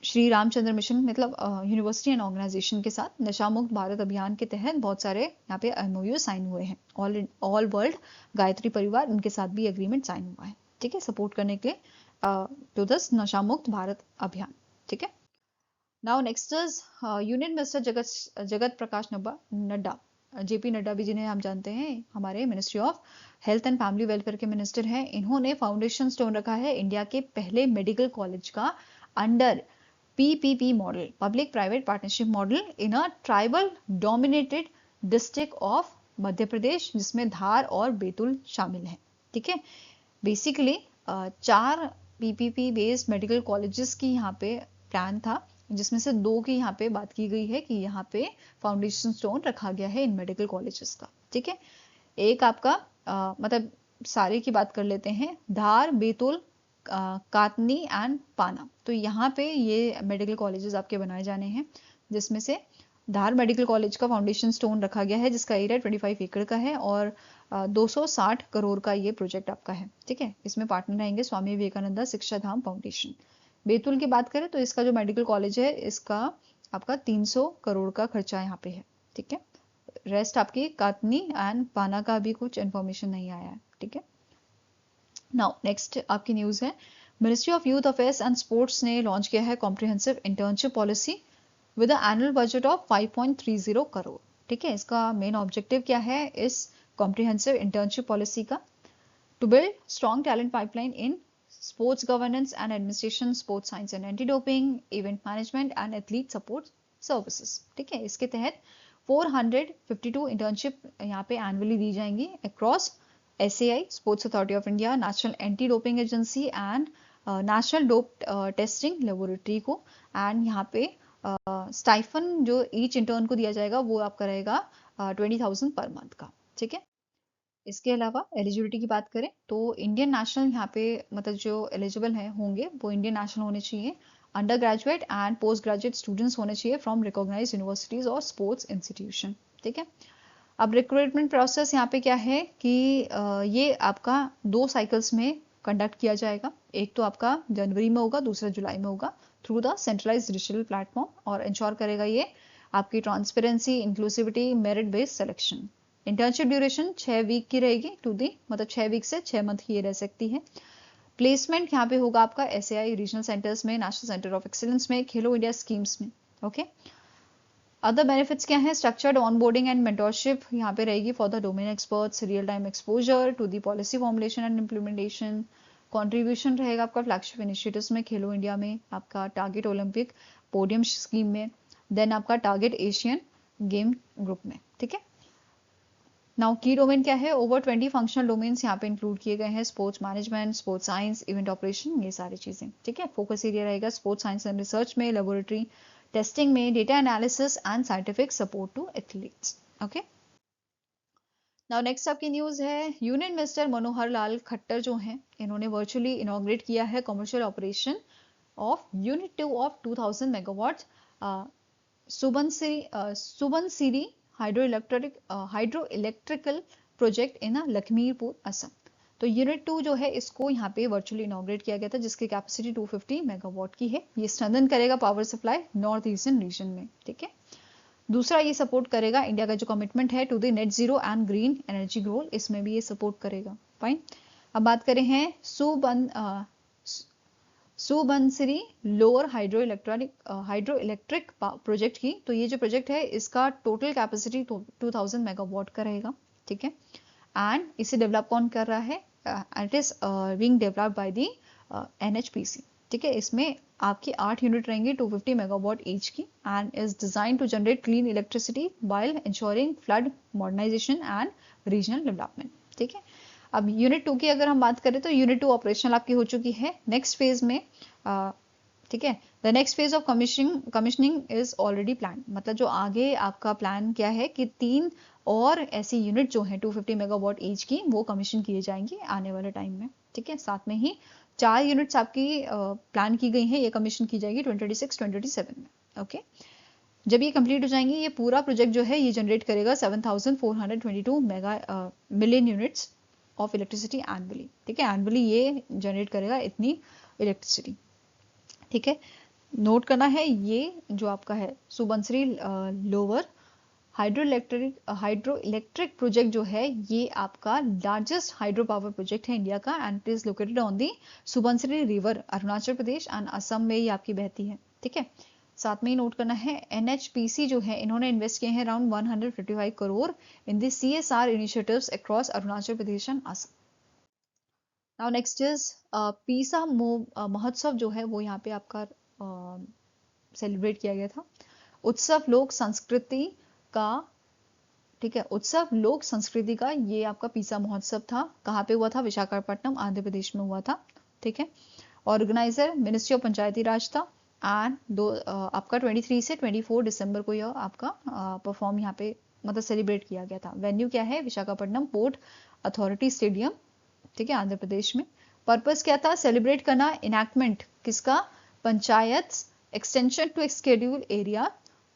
[SPEAKER 1] Shri Ramchandra mission, मतलब यूनिवर्सिटी एंड ऑर्गेनाइजेशन के साथ नशा मुक्त भारत अभियान के तहत बहुत सारे यहाँ पे एमओयू साइन हुए हैं। ऑल वर्ल्ड गायत्री परिवार, इनके साथ भी एग्रीमेंट साइन हुआ है, ठीक है, सपोर्ट करने के लिए टू दिस नशा मुक्त भारत अभियान, ठीक है। Now next is union minister Jagat Prakash Nadda, JP Nadda भी जिन्हें हम जानते हैं हमारे ministry of health and family welfare के मिनिस्टर हैं। इन्होंने फाउंडेशन स्टोन रखा है इंडिया के पहले मेडिकल कॉलेज का under PPP model, public private partnership model, in a tribal dominated district of Madhya Pradesh, जिसमें धार और बैतूल शामिल है, ठीक है। Basically 4 PPP based medical colleges की यहाँ पे प्लान था, जिसमें से 2 की यहाँ पे बात की गई है कि यहाँ पे फाउंडेशन स्टोन रखा गया है इन मेडिकल कॉलेजेस का, ठीक है। एक आपका मतलब सारे की बात कर लेते हैं, धार, बैतूल, कातनी एंड पाना। तो यहाँ पे ये मेडिकल कॉलेजेस आपके बनाए जाने हैं, जिसमें से धार मेडिकल कॉलेज का फाउंडेशन स्टोन रखा गया है, जिसका एरिया 25 एकड़ का है और 260 करोड़ का ये प्रोजेक्ट आपका है, ठीक है। इसमें पार्टनर रहेंगे स्वामी विवेकानंदा शिक्षा धाम फाउंडेशन। बैतूल की बात करें तो इसका जो मेडिकल कॉलेज है, इसका आपका 300 करोड़ का खर्चा यहाँ पे है, ठीक है। रेस्ट आपकी कातनी एंड पाना का भी कुछ इंफॉर्मेशन नहीं आया है, ठीक है। नाउ नेक्स्ट आपकी न्यूज है, ministry of youth affairs and sports ने लॉन्च किया है comprehensive internship policy with annual budget of 5.30 crore, ठीक है। इसका मेन ऑब्जेक्टिव क्या है इस कॉम्प्रिहेंसिव इंटर्नशिप पॉलिसी का? To build strong talent pipeline in sports governance and administration, sports science and anti doping, event management and athlete support services, ठीक है। इसके तहत 452 इंटर्नशिप यहाँ पे एनुअली दी जाएंगी across SAI, sports authority of India, national anti doping agency and national dope testing laboratory को। And यहाँ पे स्टाइफन जो ईच इंटर्न को दिया जाएगा वो आपका रहेगा 20,000 पर मंथ का, ठीक है। इसके अलावा एलिजिबिलिटी की बात करें तो इंडियन नेशनल यहाँ पे मतलब जो एलिजिबल हैं होंगे वो इंडियन नेशनल होने चाहिए, under graduate and post graduate students होने चाहिए फ्रॉम रिकॉग्नाइज्ड यूनिवर्सिटीज और स्पोर्ट्स इंस्टीट्यूशन, ठीक है। अब रिक्रूटमेंट प्रोसेस यहाँ पे क्या है कि ये आपका 2 साइकिल्स में कंडक्ट किया जाएगा, एक तो आपका जनवरी में होगा, दूसरा जुलाई में होगा, through the centralised digital platform, और इंश्योर करेगा ये आपकी transparency, inclusivity, merit based selection. Internship duration 6 week की रहेगी, टू दी मतलब 6 वीक से 6 मंथ की ये रह सकती है। प्लेसमेंट यहाँ पे होगा आपका SAI रीजनल सेंटर्स में, नेशनल सेंटर ऑफ एक्सीलेंस में, खेलो इंडिया स्कीम्स में, ओके। अदर बेनिफिट्स क्या है? स्ट्रक्चर्ड ऑनबोर्डिंग एंड मेंटरशिप यहाँ पे रहेगी for the domain experts, real time exposure to the policy formulation and implementation, contribution रहेगा आपका फ्लैगशिप इनिशिएटिव्स में, खेलो इंडिया में, आपका टारगेट ओलंपिक पोडियम स्कीम में, देन आपका टारगेट एशियन गेम ग्रुप में, ठीक है। नाउ की डोमेन क्या है? ओवर 20 फंक्शनल डोमेन्स यहाँ पे इंक्लूड किए गए हैं, sports management, sports science, event operation, ये सारी चीजें, ठीक है। फोकस एरिया रहेगा स्पोर्ट्स साइंस एंड रिसर्च में, लेबोरेटरी टेस्टिंग में, data analysis and scientific support to athletes, okay. Now next आपकी न्यूज है, यूनियन मिनिस्टर मनोहर लाल खट्टर जो हैं, इन्होंने वर्चुअली इनॉग्रेट किया है commercial operation of Unit 2 of 2000 megawatts Subansiri hydroelectrical project in Lakhimpur Assam. तो यूनिट 2 जो है इसको यहाँ पे वर्चुअली इनॉग्रेट किया गया था, जिसकी कैपेसिटी 250 मेगावाट की है। ये स्ट्रेंथन करेगा power supply north eastern region में, ठीक है। दूसरा, ये सपोर्ट करेगा इंडिया का जो कमिटमेंट है to the net zero and green energy goal, इसमें भी ये सपोर्ट करेगा। फाइन। अब बात करें हैं Subansiri lower hydro electric project की। तो ये जो प्रोजेक्ट है इसका टोटल कैपेसिटी 2000 मेगावाट का रहेगा, ठीक है। एंड इसे डेवलप कौन कर रहा है? It is being developed by the NHPC, ठीक है। इसमें आपकी 8 यूनिट रहेंगी 250 मेगावाट ईच की, and is design to generate clean electricity while ensuring flood modernisation and regional development, ठीक है। अब यूनिट 2 की अगर हम बात करें तो यूनिट 2 ऑपरेशनल आपकी हो चुकी है। नेक्स्ट फेज में ठीक है, the next phase of commissioning is already plan, मतलब जो आगे आपका प्लान क्या है कि 3 और ऐसी यूनिट जो है 250 मेगावाट ईच की वो कमीशन किए जाएंगे आने वाले टाइम में, ठीक है। साथ में ही 4 यूनिट्स आपकी प्लान की गई हैं, ये कमीशन की जाएगी 2026-2027 में, ओके। जब ये कंप्लीट हो जाएंगी, ये पूरा प्रोजेक्ट जो है ये जनरेट करेगा 7422 million units of electricity annually, ठीक है। एनुअली ये जनरेट करेगा इतनी इलेक्ट्रिसिटी, ठीक है। नोट करना है ये जो आपका है Subansiri lower hydro electric project जो है ये आपका लार्जेस्ट हाइड्रो पावर प्रोजेक्ट है इंडिया का, and it is located on the Subansiri river, Arunachal Pradesh and Assam में ये आपकी बहती है, ठीक है। साथ में ही नोट करना है NHPC जो है इन्होंने इन्वेस्ट किए हैं around 155 crore in the CSR initiatives across Arunachal Pradesh and Assam. Now next is पीसा महोत्सव जो है वो यहाँ पे आपका सेलिब्रेट किया गया था। उत्सव लोक संस्कृति का, ठीक है, उत्सव लोक संस्कृति का ये आपका पीसा महोत्सव था। कहाँ पे हुआ था? विशाखापट्टनम आंध्र प्रदेश में हुआ था, ठीक है। ऑर्गेनाइजर मिनिस्ट्री ऑफ पंचायती राज था, एंड आपका 23 से 24 दिसंबर को यह आपका परफॉर्म यहाँ पे मतलब सेलिब्रेट किया गया था। वेन्यू क्या है? विशाखापट्टनम पोर्ट अथॉरिटी स्टेडियम, ठीक है, आंध्र प्रदेश में। पर्पस क्या था? सेलिब्रेट करना इनैक्टमेंट किसका? Panchayat extension to schedule area,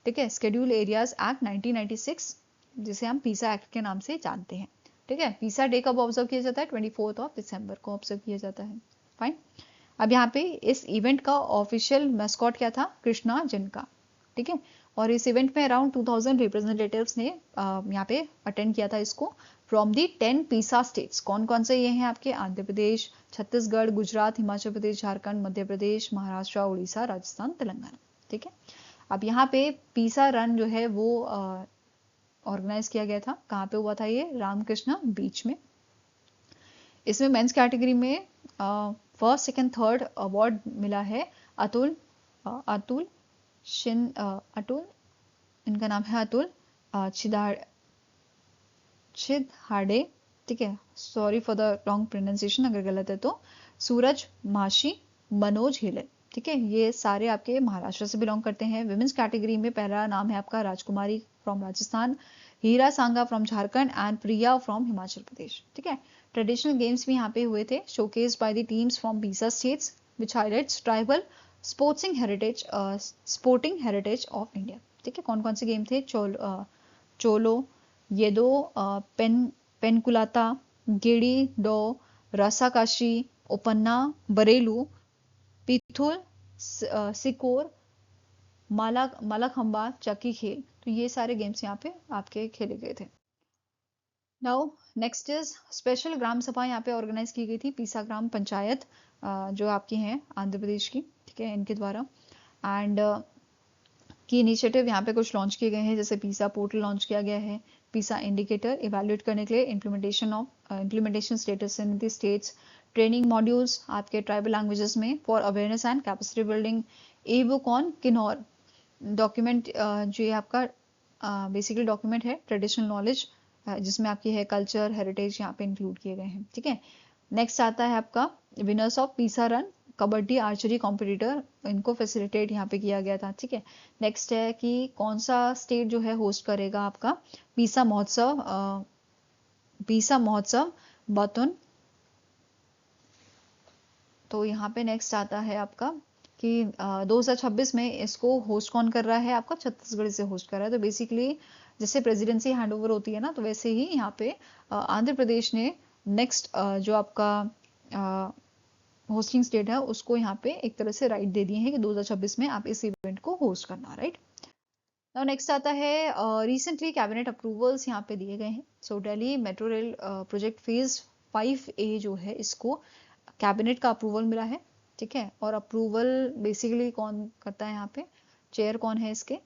[SPEAKER 1] ठीक है, शेड्यूल एरियाज एक्ट 1996, जिसे हम पीसा एक्ट के नाम से जानते हैं, ठीक है। पीसा डे कब ऑब्जर्व किया जाता है? 24 दिसंबर को ऑब्जर्व किया जाता है। फाइन। अब यहाँ पे इस इवेंट का ऑफिशियल मैस्कॉट क्या था? कृष्णा जिनका, ठीक है। और इस इवेंट में अराउंड 2000 रिप्रेजेंटेटिव्स ने यहाँ पे अटेंड किया था इसको फ्रॉम दी 10 पीसा स्टेट्स। कौन कौन से ये हैं आपके? आंध्र प्रदेश, छत्तीसगढ़, गुजरात, हिमाचल प्रदेश, झारखंड, मध्य प्रदेश, महाराष्ट्र, उड़ीसा, राजस्थान, तेलंगाना, ठीक है। अब यहाँ पे पीसा रन जो है वो ऑर्गेनाइज किया गया था। कहाँ पे हुआ था ये? रामकृष्ण बीच में। इसमें मेंस कैटेगरी में फर्स्ट, सेकंड, थर्ड अवार्ड मिला है अतुल इनका नाम है अतुल छिदहाडे, ठीक है, sorry for the wrong pronunciation अगर गलत है तो। सूरज माशी, मनोज हिले, ठीक है, ये सारे आपके महाराष्ट्र से बिलोंग करते हैं। विमेंस कैटेगरी में पहला नाम है आपका Rajkumari from Rajasthan, Hira Sanga from Jharkhand and Priya from Himachal Pradesh, ठीक है। ट्रेडिशनल गेम्स भी यहाँ पे हुए थे, showcased by the teams from PESA states which highlights tribal sporting heritage of India, ठीक है। कौन कौन से गेम थे? चोलो, येदो, पेनकुलाता, गिड़ी डो, रसाकाशी, ओपन्ना, बरेलू, पिथुल, सिकोर, मालाखंबा, चक्की खेल। तो ये सारे गेम्स यहाँ पे आपके खेले गए थे। नाउ नेक्स्ट इज स्पेशल ग्राम सभा यहाँ पे ऑर्गेनाइज की गई थी, पीसा ग्राम पंचायत जो आपकी हैं आंध्र प्रदेश की, ठीक है, इनके द्वारा। एंड की इनिशिएटिव यहाँ पे कुछ लॉन्च किए गए हैं, जैसे पीसा पोर्टल लॉन्च किया गया है, पीसा इंडिकेटर इवैल्यूएट करने के लिए, implementation status in the states, training modules आपके ट्राइबल लैंग्वेजेस में for awareness and capacity building, E book on Kinnaur document, जो ये आपका बेसिकली डॉक्यूमेंट है ट्रेडिशनल नॉलेज जिसमें आपकी है कल्चर हेरिटेज यहाँ पे इंक्लूड किए गए हैं, ठीक है। नेक्स्ट आता है आपका winners of Pisa run, kabaddi archery competitor, इनको फैसिलिटेट यहाँ पे किया गया था, ठीक है। नेक्स्ट है कि कौन सा स्टेट जो है होस्ट करेगा आपका पीसा महोत्सव बतौन। तो यहाँ पे नेक्स्ट आता है आपका कि 2026 में इसको होस्ट कौन कर रहा है, आपका छत्तीसगढ़ से होस्ट कर रहा है। तो बेसिकली जैसे प्रेसिडेंसी हैंडओवर होती है ना, तो वैसे ही यहाँ पे आंध्र प्रदेश ने नेक्स्ट जो आपका होस्टिंग स्टेट है उसको यहाँ पे एक तरह से राइट दे दिए हैं कि 2026 में आप इस इवेंट को होस्ट करना, राइट। नाउ नेक्स्ट आता है रिसेंटली कैबिनेट अप्रूवल्स यहाँ पे दिए गए हैं। So Delhi metro rail project phase 5A जो है इसको कैबिनेट का अप्रूवल मिला है, ठीक है। और अप्रूवल बेसिकली कौन करता है यहाँ पे, चेयर कौन है इसके,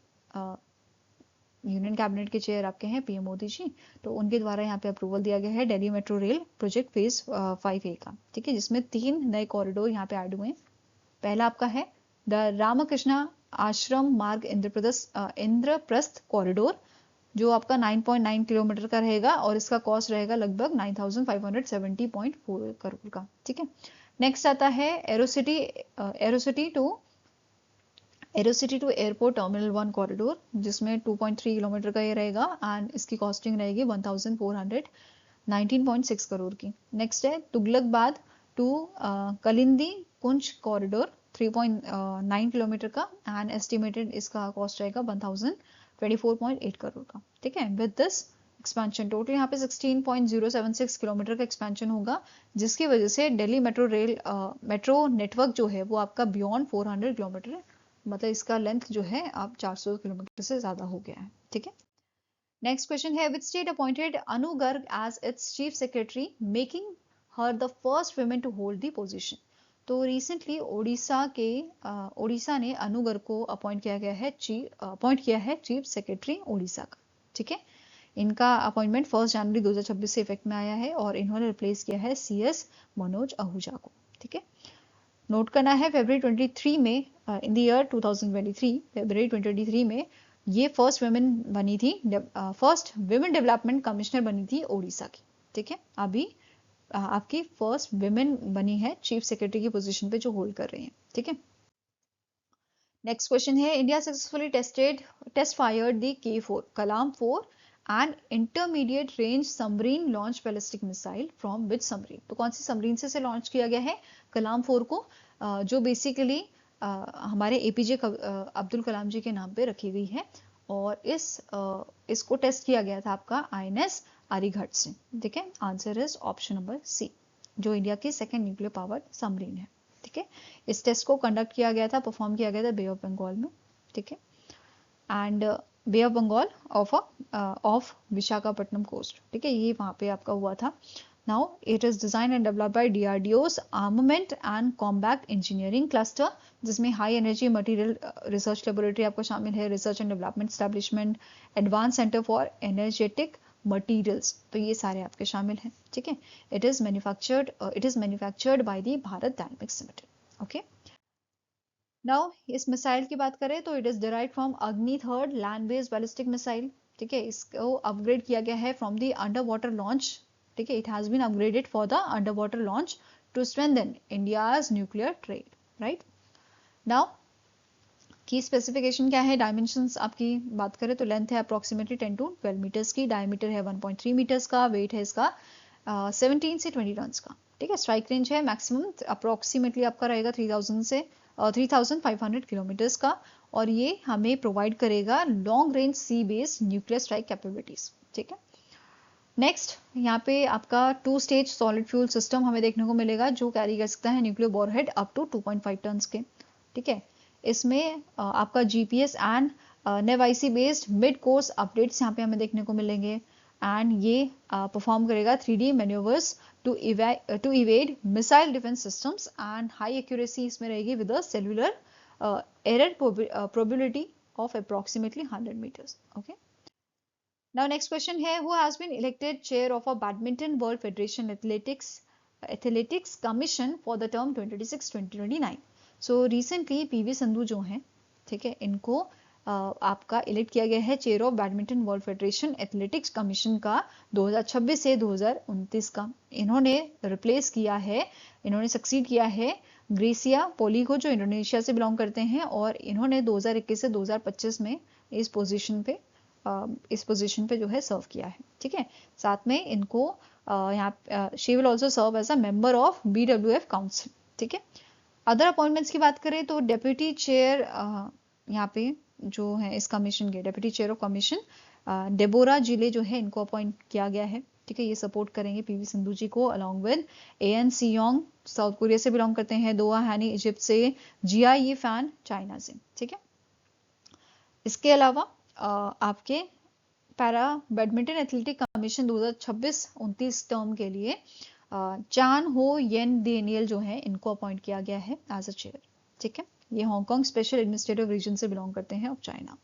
[SPEAKER 1] यूनियन कैबिनेट के चेयर आपके हैं पीएम मोदी जी, तो उनके द्वारा यहाँ पे अप्रूवल दिया गया है Delhi metro rail project phase 5A का, ठीक है, जिसमें 3 नए कॉरिडोर यहाँ पे ऐड हुए हैं। पहला आपका है द रामकृष्णा आश्रम मार्ग इंद्रप्रस्थ कॉरिडोर, जो आपका 9.9 किलोमीटर का रहेगा और इसका कॉस्ट रहेगा लगभग 9,570.4 करोड़ का, ठीक है। नेक्स्ट आता है Aerocity to airport terminal 1 corridor, जिसमें 2.3 किलोमीटर का ये रहेगा एंड इसकी कॉस्टिंग रहेगी 1,419.6 करोड़ की। नेक्स्ट है Tughlakabad to Kalindi Kunj corridor 3.9 kilometre का एंड एस्टिमेटेड इसका कॉस्ट रहेगा 1,024.8 करोड़ का, ठीक है। विद दिस एक्सपेंशन टोटल यहाँ पे 16.076 किलोमीटर का एक्सपेंशन होगा, जिसकी वजह से दिल्ली मेट्रो नेटवर्क जो है वो आपका बियॉन्ड 400 किलोमीटर है, मतलब इसका लेंथ जो है आप 400 किलोमीटर से ज्यादा हो गया है, ठीक है। नेक्स्ट क्वेश्चन है which state appointed Anu Garg as its chief secretary making her the first women to hold the position. तो रिसेंटली ओडिशा ने अनु गर्ग को अपॉइंट किया है चीफ सेक्रेटरी ओडिशा का, ठीक है। इनका अपॉइंटमेंट 1 जनवरी 2026 से इफेक्ट में आया है और इन्होंने रिप्लेस किया है CS मनोज आहूजा को, ठीक है। नोट करना है फरवरी 23 में इन द ईयर 2023 फरवरी 2023 में ये फर्स्ट वुमेन बनी थी, फर्स्ट वुमेन डेवलपमेंट कमिश्नर बनी थी ओडिशा की, ठीक है। अभी आपकी फर्स्ट वुमेन बनी है चीफ सेक्रेटरी की पोजीशन पे जो होल्ड कर रही हैं, ठीक है। नेक्स्ट क्वेश्चन है India successfully test fired the K4 Kalam 4 and intermediate range submarine launch ballistic missile from which submarine. तो कौन सी सबमरीन से लॉन्च किया गया है कलाम 4 को, जो बेसिकली हमारे APJ अब्दुल कलाम जी के नाम पे रखी गई है और इसको टेस्ट किया गया था आपका INS आर्यभट्ट से, ठीक है। Answer is option number C, जो इंडिया की सेकेंड न्यूक्लियर पावर्ड सबमरीन है, ठीक है। इस टेस्ट को कंडक्ट किया गया था, परफॉर्म किया गया था बे ऑफ बंगाल में, ठीक है, and bay of Bengal off Visakhapatnam coast, ठीक है, ये वहां पे आपका हुआ था। Now it is design and developed by DRDO's armament and combat engineering cluster, जिसमें high energy material research laboratory आपका शामिल है, research and development establishment, advance centre for energetic materials, तो ये सारे आपके शामिल हैं, ठीक है। It is manufactured by the Bharat dynamics limited, okay. Now इस मिसाइल की बात करें तो इट इज डिराइव्ड फ्रॉम अग्नि 3rd land based ballistic missile, ठीक है। इसको अपग्रेड किया गया है from the under water launch, ठीक है, it has been upgraded for the under water launch to strengthen India's nuclear trade, right. Now की स्पेसिफिकेशन क्या है, डायमेंशंस आपकी बात करें तो लेंथ है अप्रोक्सीमेटली 10 to 12 मीटर्स की, डायमीटर है 1.3 मीटर्स का, वेट है इसका 17 से 20 टन का, ठीक है। स्ट्राइक रेंज है मैक्सिमम अप्रोक्सीमेटली आपका रहेगा 3,500 किलोमीटर्स का, और ये हमें प्रोवाइड करेगा लॉन्ग रेंज सी बेस्ड न्यूक्लियर स्ट्राइक कैपेबिलिटीज, ठीक है। नेक्स्ट यहाँ पे आपका 2 स्टेज सॉलिड फ्यूल सिस्टम हमें देखने को मिलेगा, जो कैरी कर सकता है nuclear warhead up to 2.5 tonne के, ठीक है। इसमें आपका GPS and NavIC based mid course updates यहाँ पे हमें देखने को मिलेंगे, एंड ये परफॉर्म करेगा 3D manoeuvres to evade missile defence systems and high accuracy इसमें रहेगी with a cellular error probability of approximately 100 metres, okay. Now next question है who has been elected chair of a badminton world federation athletics commission for the term 2026-2029। So recently PV Sandhu जो हैं, ठीक है, इनको आपका elect किया गया है chair of badminton world federation athletics commission का 2026 से 2029 का। इन्होंने सक्सीड किया है ग्रेसिया पोली को, जो इंडोनेशिया से बिलोंग करते हैं, और इन्होंने 2021 से 2025 में इस पोजीशन पे जो है सर्व किया है, ठीक है। साथ में इनको यहाँ she will also serve as a member of BWF council, ठीक है। अदर अपॉइंटमेंट्स की बात करें तो डेप्यूटी चेयर यहाँ पे जो है इस कमीशन के deputy chair of commission Deborah जिले जो है इनको अपॉइंट किया गया है। ठीक है, ये सपोर्ट करेंगे पीवी सिंधु जी को along with An Seyoung South Korea से बिलोंग करते हैं, दोआ हानी इजिप्ट से, जिया ये फैन चाइना से। ठीक है, इसके अलावा आपके para badminton athletic commission 2026-29 term के लिए चान हो येन डेनियल जो है इनको अपॉइंट किया गया है एज अ चेयर। ठीक है, ये हांगकांग स्पेशल एडमिनिस्ट्रेटिव रीजन से बिलोंग करते हैं ऑफ चाइना।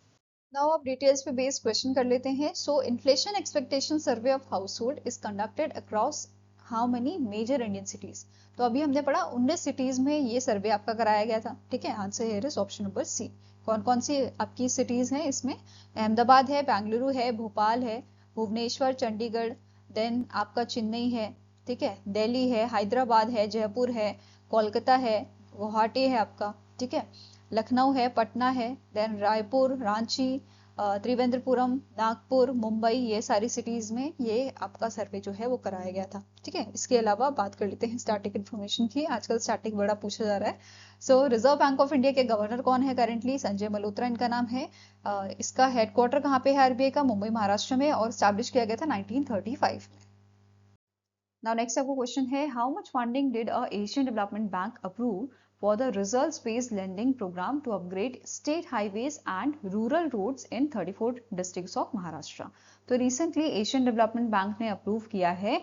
[SPEAKER 1] नाउ आप डिटेल्स पे बेस्ड क्वेश्चन कर लेते हैं। So inflation expectation survey of household is conducted across how many major Indian cities. तो अभी हमने पढ़ा 19 सिटीज में ये सर्वे आपका कराया गया था। ठीक है, answer here is option number C. कौन कौन सी आपकी सिटीज हैं इसमें? अहमदाबाद है, बेंगलुरु है, भोपाल है, भुवनेश्वर, चंडीगढ़, देन आपका चेन्नई है, ठीक है, दिल्ली है, हैदराबाद है, जयपुर है, कोलकाता है, गुवाहाटी है आपका, ठीक है, लखनऊ है, पटना है, देन रायपुर, रांची, त्रिवेंद्रपुरम, नागपुर, मुंबई, ये सारी सिटीज में ये आपका सर्वे जो है वो कराया गया था। ठीक है, इसके अलावा बात कर लेते हैं स्टैटिक इन्फॉर्मेशन की। आजकल स्टैटिक बड़ा पूछा जा रहा है। सो रिजर्व बैंक ऑफ इंडिया के गवर्नर कौन है करेंटली? संजय मल्होत्रा इनका नाम है। इसका हेडक्वार्टर कहाँ पे है आरबीआई का? मुंबई महाराष्ट्र में, और स्टैब्लिश किया गया था 1935 में। नाउ नेक्स्ट आपको क्वेश्चन है, how much funding did Asian development bank approve for the results-based lending program to upgrade state highways and rural roads in 34 districts of Maharashtra। तो रिसेंटली एशियन डेवलपमेंट बैंक ने approve किया है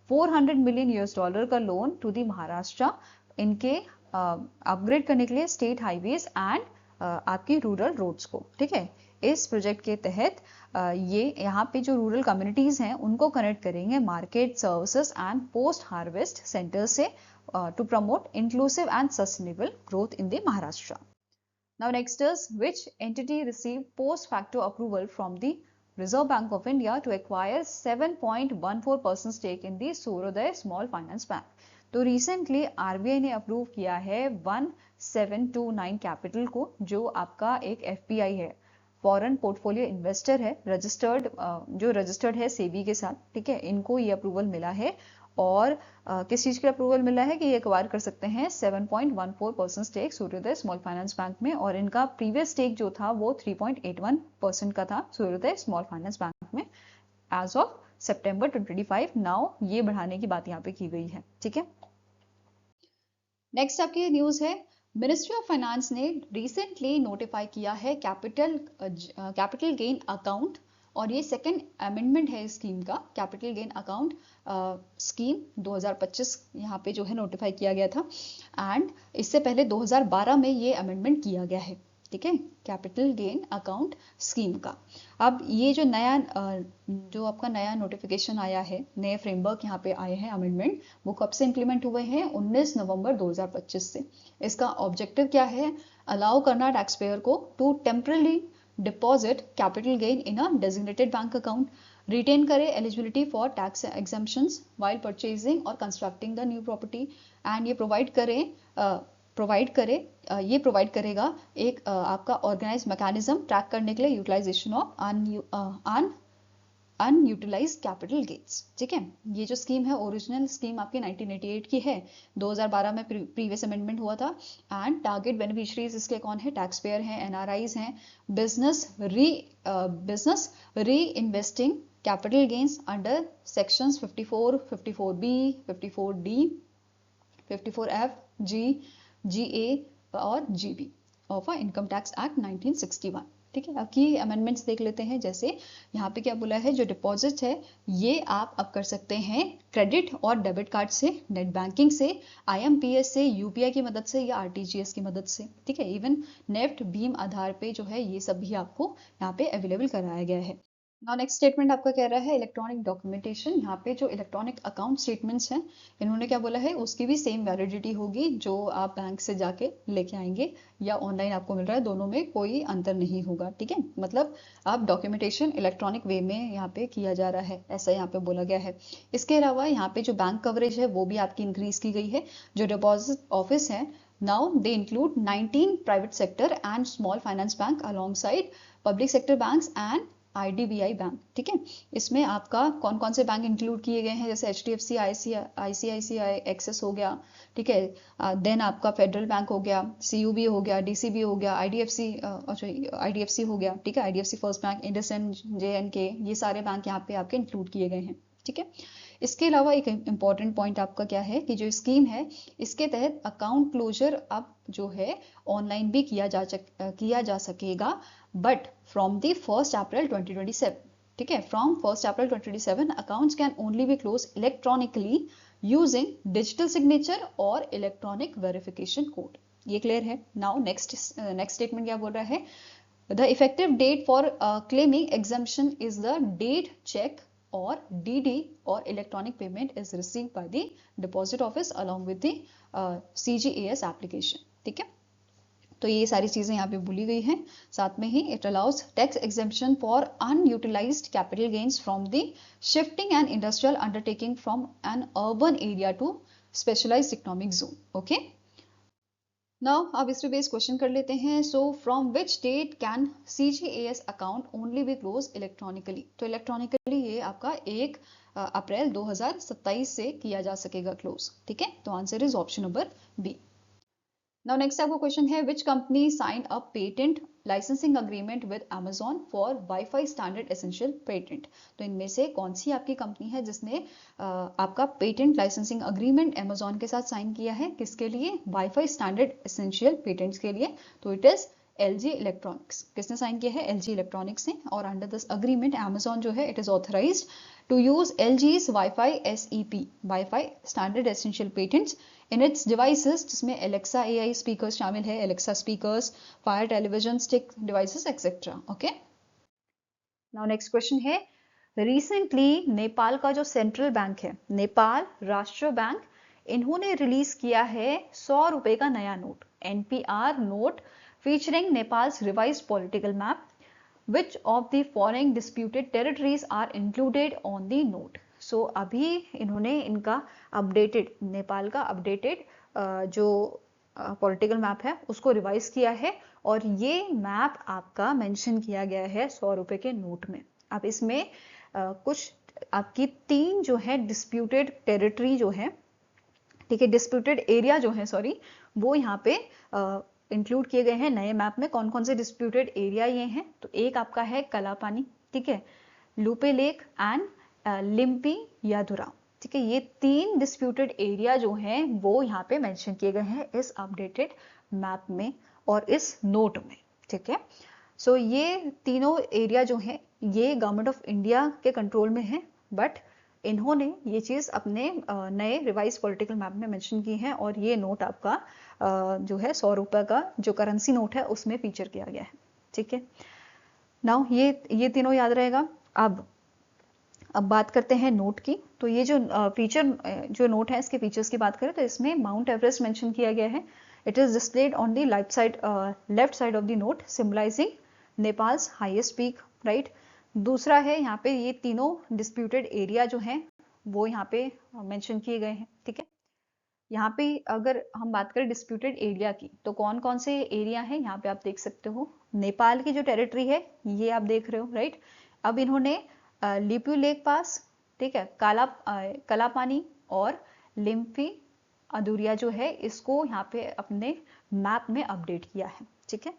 [SPEAKER 1] $400 million का loan to the Maharashtra इनके upgrade करने के लिए state highways and आपकी रूरल रोड्स को। ठीक है, इस प्रोजेक्ट के तहत ये यहाँ पे जो रूरल कम्युनिटीज हैं उनको कनेक्ट करेंगे market, services and post harvest centre से to promote inclusive and sustainable growth in the Maharashtra. Now next is, which entity received post facto approval from the Reserve Bank of India to acquire 7.14% stake in the Suroday Small Finance Bank? तो recently RBI ने approve किया है 1729 capital को, जो आपका एक FPI है, foreign portfolio investor है, जो रजिस्टर्ड है सेबी के साथ। ठीक है, इनको ये अप्रूवल मिला है, और किस चीज का अप्रूवल मिला है कि ये एक्वायर कर सकते हैं 7.14% स्टेक सूर्योदय स्मॉल फाइनेंस बैंक में, और इनका प्रीवियस स्टेक जो था वो 3.81% का था सूर्योदय स्मॉल फाइनेंस बैंक में एज ऑफ सितंबर 2025। नाउ ये बढ़ाने की बात यहाँ पे की गई है। ठीक है, नेक्स्ट आपकी न्यूज है, मिनिस्ट्री ऑफ फाइनेंस ने रिसेंटली नोटिफाई किया है कैपिटल गेन अकाउंट, और ये सेकेंड अमेंडमेंट है इस स्कीम का। कैपिटल गेन अकाउंट स्कीम 2025 यहाँ पे जो है नोटिफाई किया गया था, एंड इससे पहले 2012 में ये अमेंडमेंट किया गया है। ठीक है, कैपिटल गेन अकाउंट स्कीम का। अब ये जो आपका नया नोटिफिकेशन आया है, नए फ्रेमवर्क यहाँ पे आए हैं अमेंडमेंट, वो कब से इंप्लीमेंट हुए हैं? 19 नवंबर 2025 से। इसका ऑब्जेक्टिव क्या है? अलाउ करना टैक्स पेयर को to temporarily deposit capital gain in a designated bank account, retain करे eligibility for tax exemptions while purchasing और constructing the new property, and ये प्रोवाइड करेगा एक आपका ऑर्गेनाइज मैकेनिज्म ट्रैक करने के लिए utilisation of unutilise capital gains. ठीक है, ये जो स्कीम है ओरिजिनल स्कीम आपकी 1988 की है, 2012 में प्रीवियस अमेंडमेंट हुआ था, एंड टारगेट बेनिफिशियरीज इसके कौन है? टैक्स पेयर हैं, एनआरआईज हैं, बिजनेस री investing capital gains under sections 54, 54B, 54D, 54F, G, GA और GB of income tax act 1961। ठीक है, अब की अमेंडमेंट्स देख लेते हैं। जैसे यहाँ पे क्या बोला है, जो डिपॉजिट है ये आप अब कर सकते हैं क्रेडिट और डेबिट कार्ड से, नेट बैंकिंग से, आईएमपीएस से, यूपीआई की मदद से या आरटीजीएस की मदद से। ठीक है, इवन नेफ्ट भीम आधार पे जो है ये सब भी आपको यहाँ पे अवेलेबल कराया गया है। नाउ नेक्स्ट स्टेटमेंट आपका कह रहा है इलेक्ट्रॉनिक डॉक्यूमेंटेशन। यहाँ पे जो इलेक्ट्रॉनिक अकाउंट स्टेटमेंट्स हैं, इन्होंने क्या बोला है, उसकी भी सेम वैलिडिटी होगी जो आप बैंक से जाके लेके आएंगे या ऑनलाइन आपको मिल रहा है, दोनों में कोई अंतर नहीं होगा। ठीक है, मतलब आप डॉक्यूमेंटेशन इलेक्ट्रॉनिक वे में यहाँ पे किया जा रहा है, ऐसा यहाँ पे बोला गया है। इसके अलावा यहाँ पे जो बैंक कवरेज है वो भी आपकी इंक्रीज की गई है। जो डिपॉजिट ऑफिस है, now they include 19 private sector and small finance bank along side public sector banks and IDBI bank, ठीक है। इसमें आपका कौन कौन से बैंक इंक्लूड किए गए हैं, जैसे HDFC, ICICI, एक्सिस हो गया, ठीक है। देन आपका फेडरल बैंक हो गया, CUB हो गया, DCB हो गया, IDFC हो गया, ठीक है। IDFC first bank, IndusInd, JNK, ये सारे बैंक यहाँ पे आपके इंक्लूड किए गए हैं, ठीक है। इसके अलावा एक इम्पॉर्टेंट पॉइंट आपका क्या है कि जो स्कीम है इसके तहत अकाउंट क्लोजर अब जो है ऑनलाइन भी किया जा सकेगा, बट फ्रॉम द 1 अप्रैल 2027, ठीक है। From 1 April 2027 accounts can only be close electronically using digital signature और इलेक्ट्रॉनिक वेरिफिकेशन कोड। ये क्लियर है। नाउ नेक्स्ट स्टेटमेंट क्या बोल रहा है, the effective date for claiming exemption is the date cheque or DD or electronic payment is received by the deposit office along with the CGAS application, ठीक है। तो ये सारी चीजें यहाँ पे भूली गई हैं। साथ में ही it allows tax exemption for unutilised capital gains from the shifting and industrial undertaking from an urban area to specialised economic zone, okay. Now अब इस पे बेस क्वेश्चन कर लेते हैं। So from which date can CGAS account only be close electronically, तो electronically ये आपका 1 April 2027 से किया जा सकेगा क्लोज, ठीक है। तो answer is option number B. Now next आपका क्वेश्चन है, which company sign a patent licensing agreement with Amazon for WiFi standard essential patent. तो इनमें से कौन सी आपकी कंपनी है जिसने आपका पेटेंट लाइसेंसिंग अग्रीमेंट Amazon के साथ साइन किया है, किसके लिए, वाईफाई स्टैंडर्ड एसेंशियल पेटेंट्स के लिए। तो इट इज LG इलेक्ट्रॉनिक्स। किसने साइन किया है, LG इलेक्ट्रॉनिक्स ने। और अंडर दिस अग्रीमेंट Amazon जो है it is authorised to use LG's Wi-Fi SEP, WiFi standard essential patents in its devices, जिसमें Alexa AI स्पीकर्स शामिल है, Alexa speakers, Fire television stick devices etcetera, okay. Now next question है, recently Nepal का जो central bank है, नेपाल राष्ट्र bank, इन्होंने release किया है 100 रुपए का नया note, NPR note featuring Nepals revised political map, which of the following disputed territories are included on the note। सो अभी इन्होंने इनका अपडेटेड, नेपाल का अपडेटेड जो पॉलिटिकल मैप है उसको रिवाइज किया है, और ये मैप आपका मेंशन किया गया है 100 रुपए के नोट में। अब इसमें कुछ आपकी 3 जो है डिस्प्यूटेड टेरिटरी जो है, ठीक है, डिस्प्यूटेड एरिया जो है, सॉरी, वो यहाँ पे इंक्लूड किए गए हैं नए मैप में। कौन कौन से डिस्प्यूटेड एरिया ये हैं, तो एक आपका है कलापानी, ठीक है, लूपे लेक एंड लिम्पी यादुरा, ठीक है। ये 3 डिस्प्यूटेड एरिया जो हैं वो यहाँ पे मेंशन किए गए हैं इस अपडेटेड मैप में और इस नोट में, ठीक है। सो ये तीनों एरिया जो हैं ये गवर्नमेंट ऑफ इंडिया के कंट्रोल में है, बट इन्होंने ये चीज़ अपने नए रिवाइज पॉलिटिकल मैप में मेंशन की है, और ये नोट आपका जो है 100 रुपए का जो करेंसी नोट है उसमें फीचर किया गया है, ठीक है। नाउ ये तीनों याद रहेगा। अब बात करते हैं नोट की। तो ये जो फीचर जो नोट है इसके फीचर्स की बात करें तो इसमें माउंट एवरेस्ट मेंशन किया गया है। It is displayed on the left side of the note symbolising Nepals highest peak, right. दूसरा है यहाँ पे ये तीनों डिस्प्यूटेड एरिया जो हैं वो यहाँ पे मेंशन किए गए हैं, ठीक है। यहाँ पे अगर हम बात करें डिस्प्यूटेड एरिया की तो कौन कौन से एरिया हैं यहाँ पे आप देख सकते हो। नेपाल की जो टेरिटरी है ये आप देख रहे हो, राइट। अब इन्होंने लिप्यू लेक पास, ठीक है, कालापानी और लिम्फी अदुरिया जो है इसको यहाँ पे अपने मैप में अपडेट किया है, ठीक है।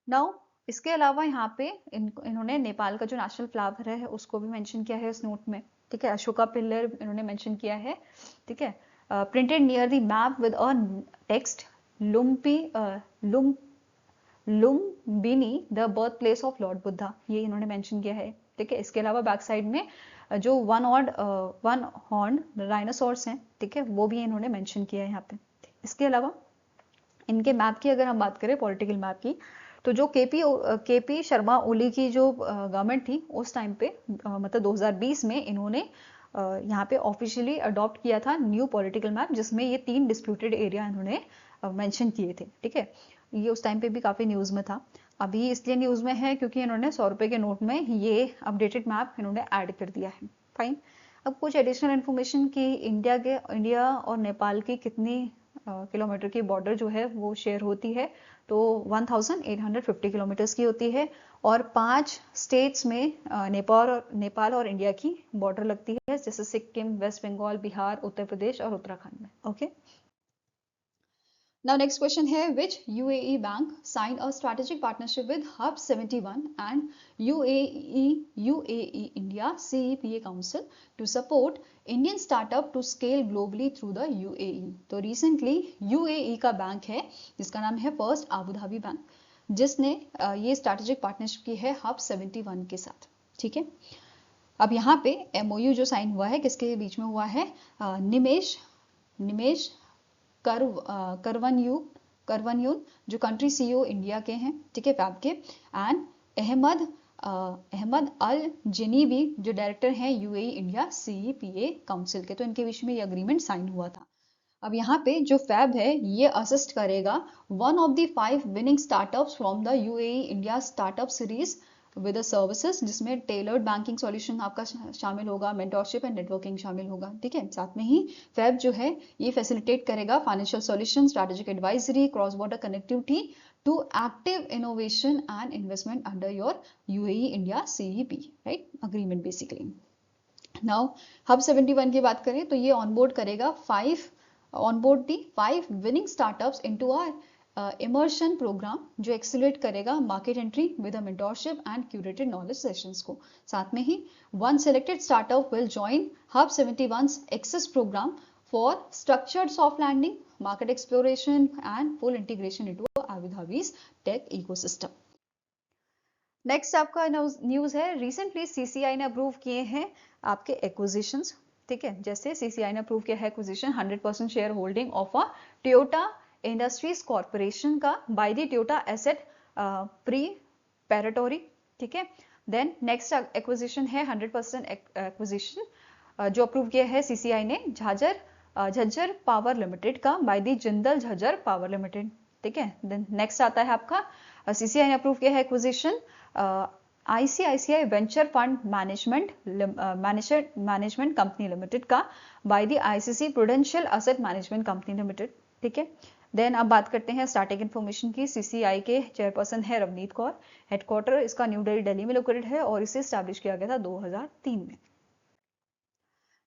[SPEAKER 1] नाउ इसके अलावा यहाँ पे इन्होंने नेपाल का जो नेशनल फ्लावर है उसको भी मेंशन किया है इस नोट में, ठीक है। अशोका पिलर इन्होंने मेंशन किया है, ठीक है। Printed near the map with a text Lumbini the birth place of Lord Buddha, ये इन्होंने मेंशन किया है, ठीक है। इसके अलावा बैक साइड में जो वन हॉर्न राइनोसॉर्स हैं, ठीक है, वो भी इन्होंने मेंशन किया है यहाँ पे। इसके अलावा इनके मैप की अगर हम बात करें पॉलिटिकल मैप की, तो जो केपी शर्मा ओली की जो गवर्नमेंट थी उस टाइम पे मतलब 2020 में इन्होंने यहाँ पे ऑफिशियली अडॉप्ट किया था न्यू पॉलिटिकल मैप, जिसमें ये 3 डिस्प्यूटेड एरिया इन्होंने मेंशन किए थे, ठीक है। ये उस टाइम पे भी काफी न्यूज में था। अभी इसलिए न्यूज में है क्योंकि इन्होंने 100 रुपए के नोट में ये अपडेटेड मैप इन्होंने ऐड कर दिया है, फाइन। अब कुछ एडिशनल इन्फॉर्मेशन की इंडिया और नेपाल की कितनी किलोमीटर की बॉर्डर जो है वो शेयर होती है, तो 1850 किलोमीटर्स की होती है और 5 स्टेट्स में नेपाल और इंडिया की बॉर्डर लगती है, जैसे सिक्किम, वेस्ट बंगाल, बिहार, उत्तर प्रदेश और उत्तराखंड में। ओके, now next question है, which UAE bank signed a strategic partnership with Hub 71 and UAE India CEPA Council to support Indian startup to scale globally through the UAE? तो recently UAE का bank है जिसका नाम है first Abu Dhabi bank, जिसने ये strategic partnership की है हब 71 के साथ। ठीक है, अब यहाँ पे MOU जो साइन हुआ है किसके बीच में हुआ है, निमेश करवनयून जो कंट्री CEO इंडिया के हैं, ठीक है, फैब के, एंड अहमद अल जनीबी जो डायरेक्टर हैं UAE इंडिया CEPA काउंसिल के। तो इनके बीच में ये अग्रीमेंट साइन हुआ था। अब यहाँ पे जो फैब है ये असिस्ट करेगा one of the 5 winning startups from the UAE India startup series with the services, जिसमें टेलर्ड बैंकिंग सॉल्यूशन आपका शामिल होगा, मेंटरशिप एंड नेटवर्किंग शामिल होगा। ठीक है, साथ में ही फैब जो है ये फैसिलिटेट करेगा financial solution, strategic advisory, cross border connectivity to active innovation and investment under your UAE India CEP right agreement basically. Now hub 71 की बात करें तो ये ऑनबोर्ड करेगा 5 winning startups into our immersion programme जो एक्सीलरेट करेगा market entry with mentorship and curated knowledge sessions को। साथ में ही one selected startup will join hub 71's access programme for structured soft landing, market exploration and full integration into Abu Dhabi's tech ecosystem. Next आपका news है, recently CCI ने approve किए हैं आपके एक्विजिशंस। ठीक है, जैसे CCI ने अप्रूव किया है acquisition 100% share holding of a Toyota industries corporation का बाय द टोयोटा एसेट प्रीपेरेटोरी। ठीक है, देन नेक्स्ट एक्विजिशन है 100% एक्विजिशन जो अप्रूव किया है CCI ने झज्जर पावर लिमिटेड का by the Jindal Jhajjar power limited. ठीक है, देन नेक्स्ट आता है आपका CCI ने अप्रूव किया है acquisition ICICI venture fund management company limited का by the ICC prudential asset management company limited. ठीक है, देन अब बात करते हैं स्टार्टिंग इन्फॉर्मेशन की। CCI के चेयरपर्सन है रवनीत कौर, हेडक्वार्टर इसका न्यू दिल्ली में लोकेटेड है और इसे स्टैब्लिश किया गया था 2003 में।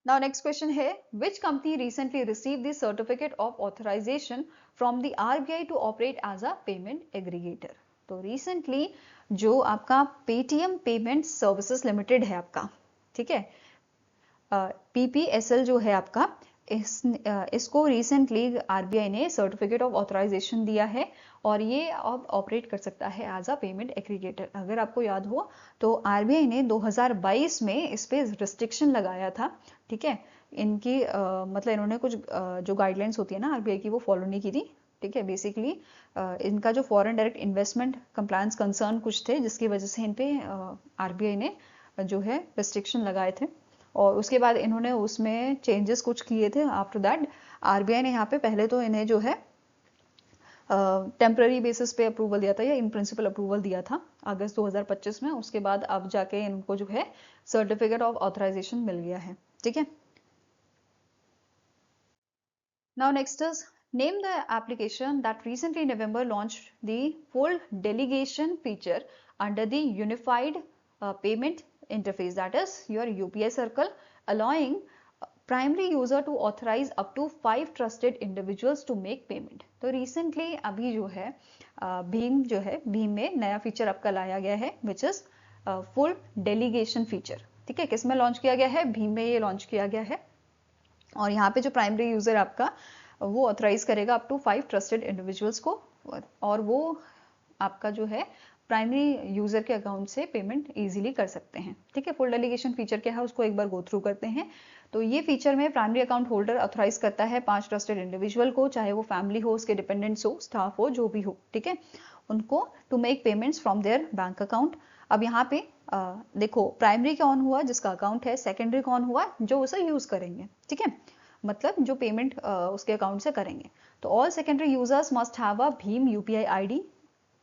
[SPEAKER 1] नाउ नेक्स्ट क्वेश्चन है, which company recently receive the certificate of authorisation from the RBI to operate as a payment aggregator? तो रिसेंटली जो आपका पेटीएम पेमेंट सर्विसेज लिमिटेड है आपका, ठीक है, PPSL जो है आपका, इसको रिसेंटली RBI ने सर्टिफिकेट ऑफ ऑथराइजेशन दिया है और ये अब ऑपरेट कर सकता है एज अ पेमेंट एग्रीगेटर। अगर आपको याद हो तो RBI ने 2022 में इस पे रिस्ट्रिक्शन लगाया था। ठीक है, इनकी मतलब इन्होंने कुछ जो गाइडलाइंस होती है ना RBI की वो फॉलो नहीं की थी। ठीक है, बेसिकली इनका जो foreign direct investment compliance concern कुछ थे जिसकी वजह से इन पे RBI ने जो है रिस्ट्रिक्शन लगाए थे और उसके बाद इन्होंने उसमें चेंजेस कुछ किए थे। आफ्टर दैट RBI ने यहाँ पे पहले तो इन्हें जो है टेम्पररी बेसिस पे अप्रूवल दिया था या इन प्रिंसिपल अप्रूवल दिया था अगस्त 2025 में। उसके बाद अब जाके इनको जो है सर्टिफिकेट ऑफ ऑथराइजेशन मिल गया है। ठीक है, now next is name the application that recently in November launched the full delegation feature under the unified payment interface, that is your UPI circle, allowing primary user to authorize up to 5 trusted individuals to make payment। तो recently अभी जो है भीम में नया feature आपका लाया गया है which is full delegation feature। ठीक है, किस में लॉन्च किया गया है? भीम में ये लॉन्च किया गया है और यहाँ पे जो प्राइमरी यूजर आपका वो ऑथराइज करेगा अप टू 5 ट्रस्टेड इंडिविजुअल्स को और वो आपका जो है प्राइमरी यूजर के अकाउंट से पेमेंट इजीली कर सकते हैं। ठीक है, फुल डेलीगेशन फीचर क्या है उसको एक बार गो थ्रू करते हैं। तो ये फीचर में प्राइमरी अकाउंट होल्डर ऑथराइज करता है 5 ट्रस्टेड इंडिविजुअल को, चाहे वो फैमिली हो, उसके डिपेंडेंट्स हो, स्टाफ हो, जो भी हो। ठीक है, उनको to make payments from their bank account. अब यहाँ पे देखो प्राइमरी कौन हुआ जिसका अकाउंट है, सेकेंडरी कौन हुआ जो उसे यूज करेंगे। ठीक है, मतलब जो पेमेंट उसके अकाउंट से करेंगे। तो all secondary users must have a Bhim UPI ID।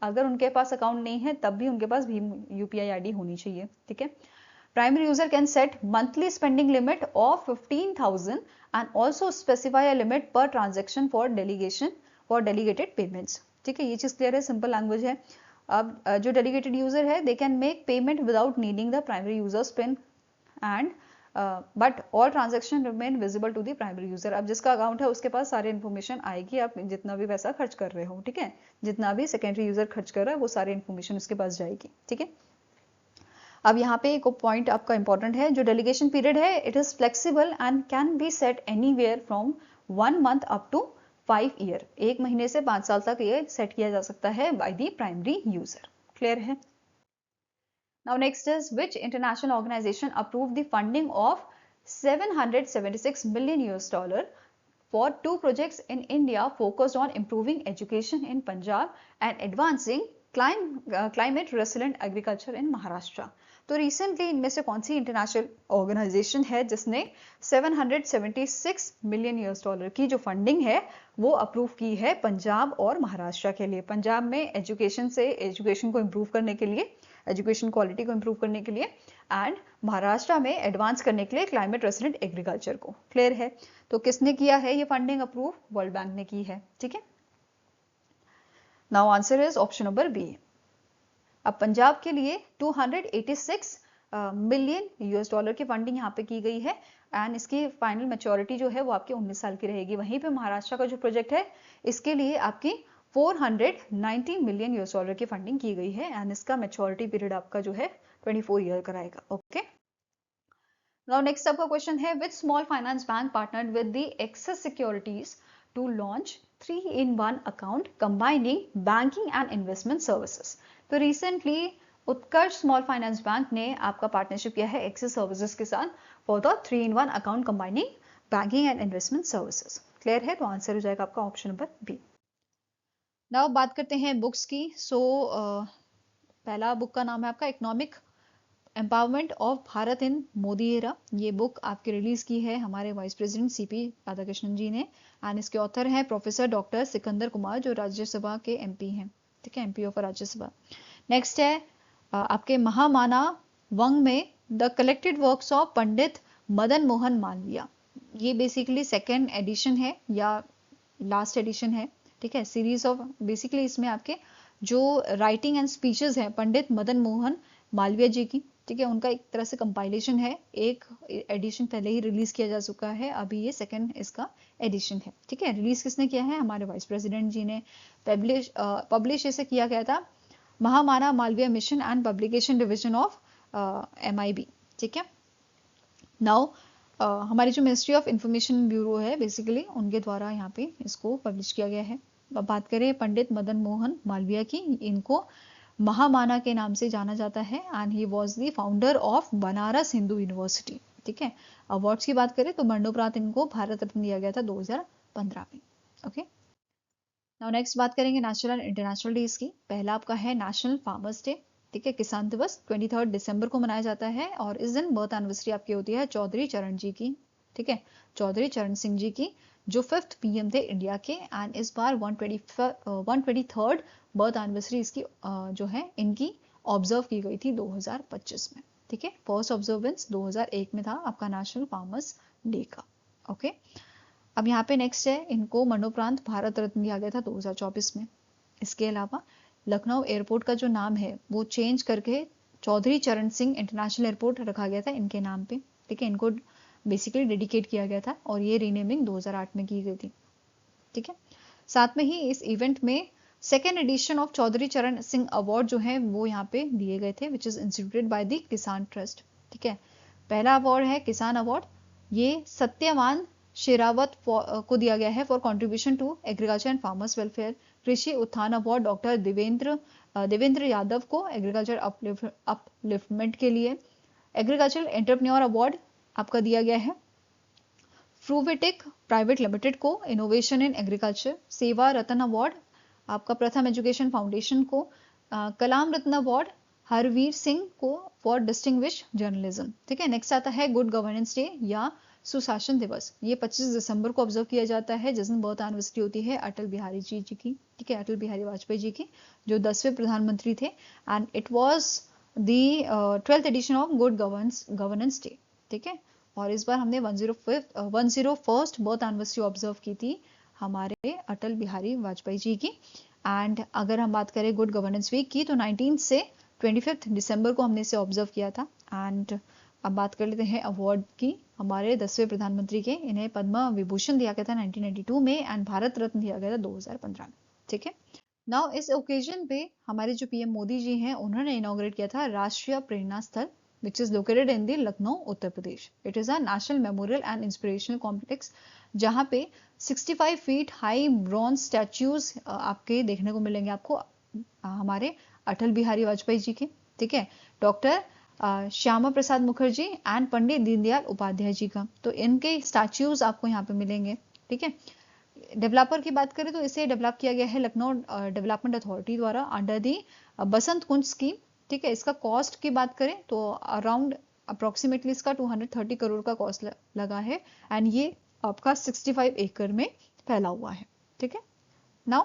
[SPEAKER 1] अगर उनके पास अकाउंट नहीं है तब भी उनके पास भीम UPI ID होनी चाहिए। ठीक है, primary user can set monthly spending limit of 15,000 and also specify a limit per transaction for delegated payments. ठीक है, ये चीज क्लियर है, सिंपल लैंग्वेज है। अब जो डेडिकेटेड यूजर है they can make payment without needing the primary users pin and but all transaction remain visible to the primary user. अब जिसका अकाउंट है उसके पास सारी इन्फॉर्मेशन आएगी, आप जितना भी पैसा खर्च कर रहे हो, ठीक है, जितना भी सेकेंडरी यूजर खर्च कर रहा है वो सारी इन्फॉर्मेशन उसके पास जाएगी, ठीक है। अब यहाँ पे एक पॉइंट आपका इंपॉर्टेंट है, जो डेलीगेशन पीरियड है it is flexible and can be set anywhere from 1 month up to 5 year. 1 महीने से 5 साल तक ये सेट किया जा सकता है by the primary user. Clear है? Now next is which international organization approved the funding of 776 million US dollar for 2 projects in India focused on improving education in Punjab and advancing climate resilient agriculture in Maharashtra। तो recently इनमें से कौन सी international organisation है जिसने 776 million US dollar की जो funding है वो अप्रूव की है पंजाब और महाराष्ट्र के लिए? पंजाब में एजुकेशन को इम्प्रूव करने के लिए, एजुकेशन क्वालिटी को इम्प्रूव करने के लिए, एंड महाराष्ट्र में एडवांस करने के लिए क्लाइमेट रेसिडेंट एग्रीकल्चर को। क्लियर है? तो किसने किया है ये फंडिंग अप्रूव? वर्ल्ड बैंक ने की है, ठीक है। Now answer is option number B. अब पंजाब के लिए 286 मिलियन यूएस डॉलर की फंडिंग यहाँ पे की गई है एंड इसकी फाइनल मैच्योरिटी जो है वो आपकी 19 साल की रहेगी। वहीं पे महाराष्ट्र का जो प्रोजेक्ट है इसके लिए आपकी 490 मिलियन यूएस डॉलर की फंडिंग की गई है एंड इसका मैच्योरिटी पीरियड आपका जो है 24 ईयर का रहेगा। ओके, नाउ नेक्स्ट आपका क्वेश्चन है which small finance bank partnered with the Axis securities to launch 3-in-1 account combining banking and investment services. तो recently Utkarsh small finance bank ने आपका पार्टनरशिप किया है एक्सेस सर्विसेज के साथ for the 3-in-1 account combining banking and investment services. Clear है? तो answer हो जाएगा आपका ऑप्शन नंबर बी। नाउ बात करते हैं बुक्स की। पहला बुक का नाम है आपका economic empowerment of Bharat in Modi era. ये बुक आपकी रिलीज की है हमारे वाइस प्रेसिडेंट सीपी राधाकृष्णन जी ने एंड इसके ऑथर हैं प्रोफेसर डॉक्टर सिकंदर कुमार जो राज्यसभा के एमपी हैं, ठीक है, एमपी ऑफ राज्यसभा। नेक्स्ट है आपके महामाना वंग में the collected works of Pandit Madan Mohan Malviya. ये बेसिकली सेकेंड एडिशन है या लास्ट एडिशन है, ठीक है, सीरीज ऑफ बेसिकली इसमें आपके जो राइटिंग एंड स्पीचेस हैं पंडित मदन मोहन मालवीय जी की, ठीक है, उनका एक तरह से कंपाइलेशन है। एक एडिशन पहले ही रिलीज किया जा चुका है, अभी ये सेकंड इसका एडिशन है, ठीक है। रिलीज किसने किया है? हमारे वाइस प्रेसिडेंट जी ने। पब्लिश इसे किया गया था Mahamana Malaviya mission and publication division of MIB, ठीक है। नाउ हमारी जो मिनिस्ट्री ऑफ इंफॉर्मेशन ब्यूरो है बेसिकली उनके द्वारा यहाँ पे इसको पब्लिश किया गया है। अब बात करें पंडित मदन मोहन मालवीय की, इनको महामाना के नाम से जाना जाता है and he was the founder of Banaras Hindu university, ठीक है। अवार्ड्स की बात करें तो मरणोपरांत इनको भारत रत्न दिया गया था 2015 में। ओके, नाउ नेक्स्ट बात करेंगे नेशनल एंड इंटरनेशनल डेज की। पहला आपका है नेशनल फार्मर्स डे, ठीक है, किसान दिवस 23 दिसंबर को मनाया जाता है और इस दिन बर्थ एनिवर्सरी आपकी होती है चौधरी चरण जी की, ठीक है, चौधरी चरण सिंह जी की जो 5th PM थे इंडिया के एंड इस बार 123rd बर्थ एनिवर्सरी इसकी जो है इनकी ऑब्जर्व की गई थी 2025 में, ठीक है। फर्स्ट ऑब्जर्वेंस 2001 में था आपका नेशनल फार्मर्स डे का। ओके, अब यहाँ पे नेक्स्ट है इनको मरणोपरांत भारत रत्न दिया गया था 2024 में। इसके अलावा लखनऊ एयरपोर्ट का जो नाम है वो चेंज करके चौधरी चरण सिंह इंटरनेशनल एयरपोर्ट रखा गया था इनके नाम पे, ठीक है, इनको बेसिकली डेडिकेट किया गया था और ये रीनेमिंग 2008 में की गई थी, ठीक है। साथ में ही इस इवेंट में सेकेंड एडिशन ऑफ चौधरी चरण सिंह अवार्ड जो है वो यहाँ पे दिए गए थे which is instituted by the किसान ट्रस्ट, ठीक है। पहला अवार्ड है किसान अवार्ड, ये सत्यवान शेरावत को दिया गया है for contribution to agriculture and farmers welfare. Krishi Utthan award doctor Devendra Yadav को एग्रीकल्चर अपलिफ्टमेंट के लिए। एग्रीकल्चर एंटरप्रेन्योर अवार्ड आपका दिया गया है फ्रूविटिक प्राइवेट लिमिटेड को इनोवेशन इन एग्रीकल्चर। सेवा रत्न अवार्ड आपका प्रथम एजुकेशन फाउंडेशन को। कलाम रत्न अवार्ड हरवीर सिंह को फॉर डिस्टिंग्विश जर्नलिज्म, ठीक है। नेक्स्ट आता है गुड गवर्नेंस डे या सुशासन दिवस, ये 25 दिसंबर को ऑब्जर्व किया जाता है जिस दिन बर्थ एनिवर्सरी होती है अटल बिहारी जी की, ठीक है, अटल बिहारी वाजपेयी जी की जो 10वें प्रधानमंत्री थे and it was the 12th edition of good governance day, ठीक है। और इस बार हमने 101st बर्थ एनिवर्सरी ऑब्जर्व की थी हमारे अटल बिहारी वाजपेयी जी की एंड अगर हम बात करें गुड गवर्नेंस वीक की, तो 19 से 25 दिसंबर को हमने इसे ऑब्जर्व किया था। एंड अब बात कर लेते हैं अवार्ड की। हमारे 10वें प्रधानमंत्री के, इन्हें पद्म विभूषण दिया गया था 1992 में एंड भारत रत्न दिया गया था 2015 में। ठीक है, नाउ इस ओकेजन पे हमारे जो पीएम मोदी जी हैं, उन्होंने इनॉग्रेट किया था राष्ट्रीय प्रेरणा स्थल which is located in the Lucknow, Uttar Pradesh. It is a national memorial and inspirational complex, जहाँ पे 65 फीट हाई ब्रॉन्ज स्टैच्यूज आपके देखने को मिलेंगे आपको हमारे अटल बिहारी वाजपेयी जी के, ठीक है, डॉक्टर श्यामा प्रसाद मुखर्जी एंड पंडित दीनदयाल उपाध्याय जी का, तो इनके स्टैच्यूज आपको यहाँ पे मिलेंगे। ठीक है, डेवलपर की बात करें तो इसे डेवलप किया गया है लखनऊ डेवलपमेंट अथॉरिटी द्वारा under the Basant Kunj scheme. ठीक है, इसका कॉस्ट की बात करें तो अराउंड अप्रोक्सीमेटली इसका 230 करोड़ का कॉस्ट लगा है एंड ये आपका 65 एकड़ में फैला हुआ है। ठीक है, नाउ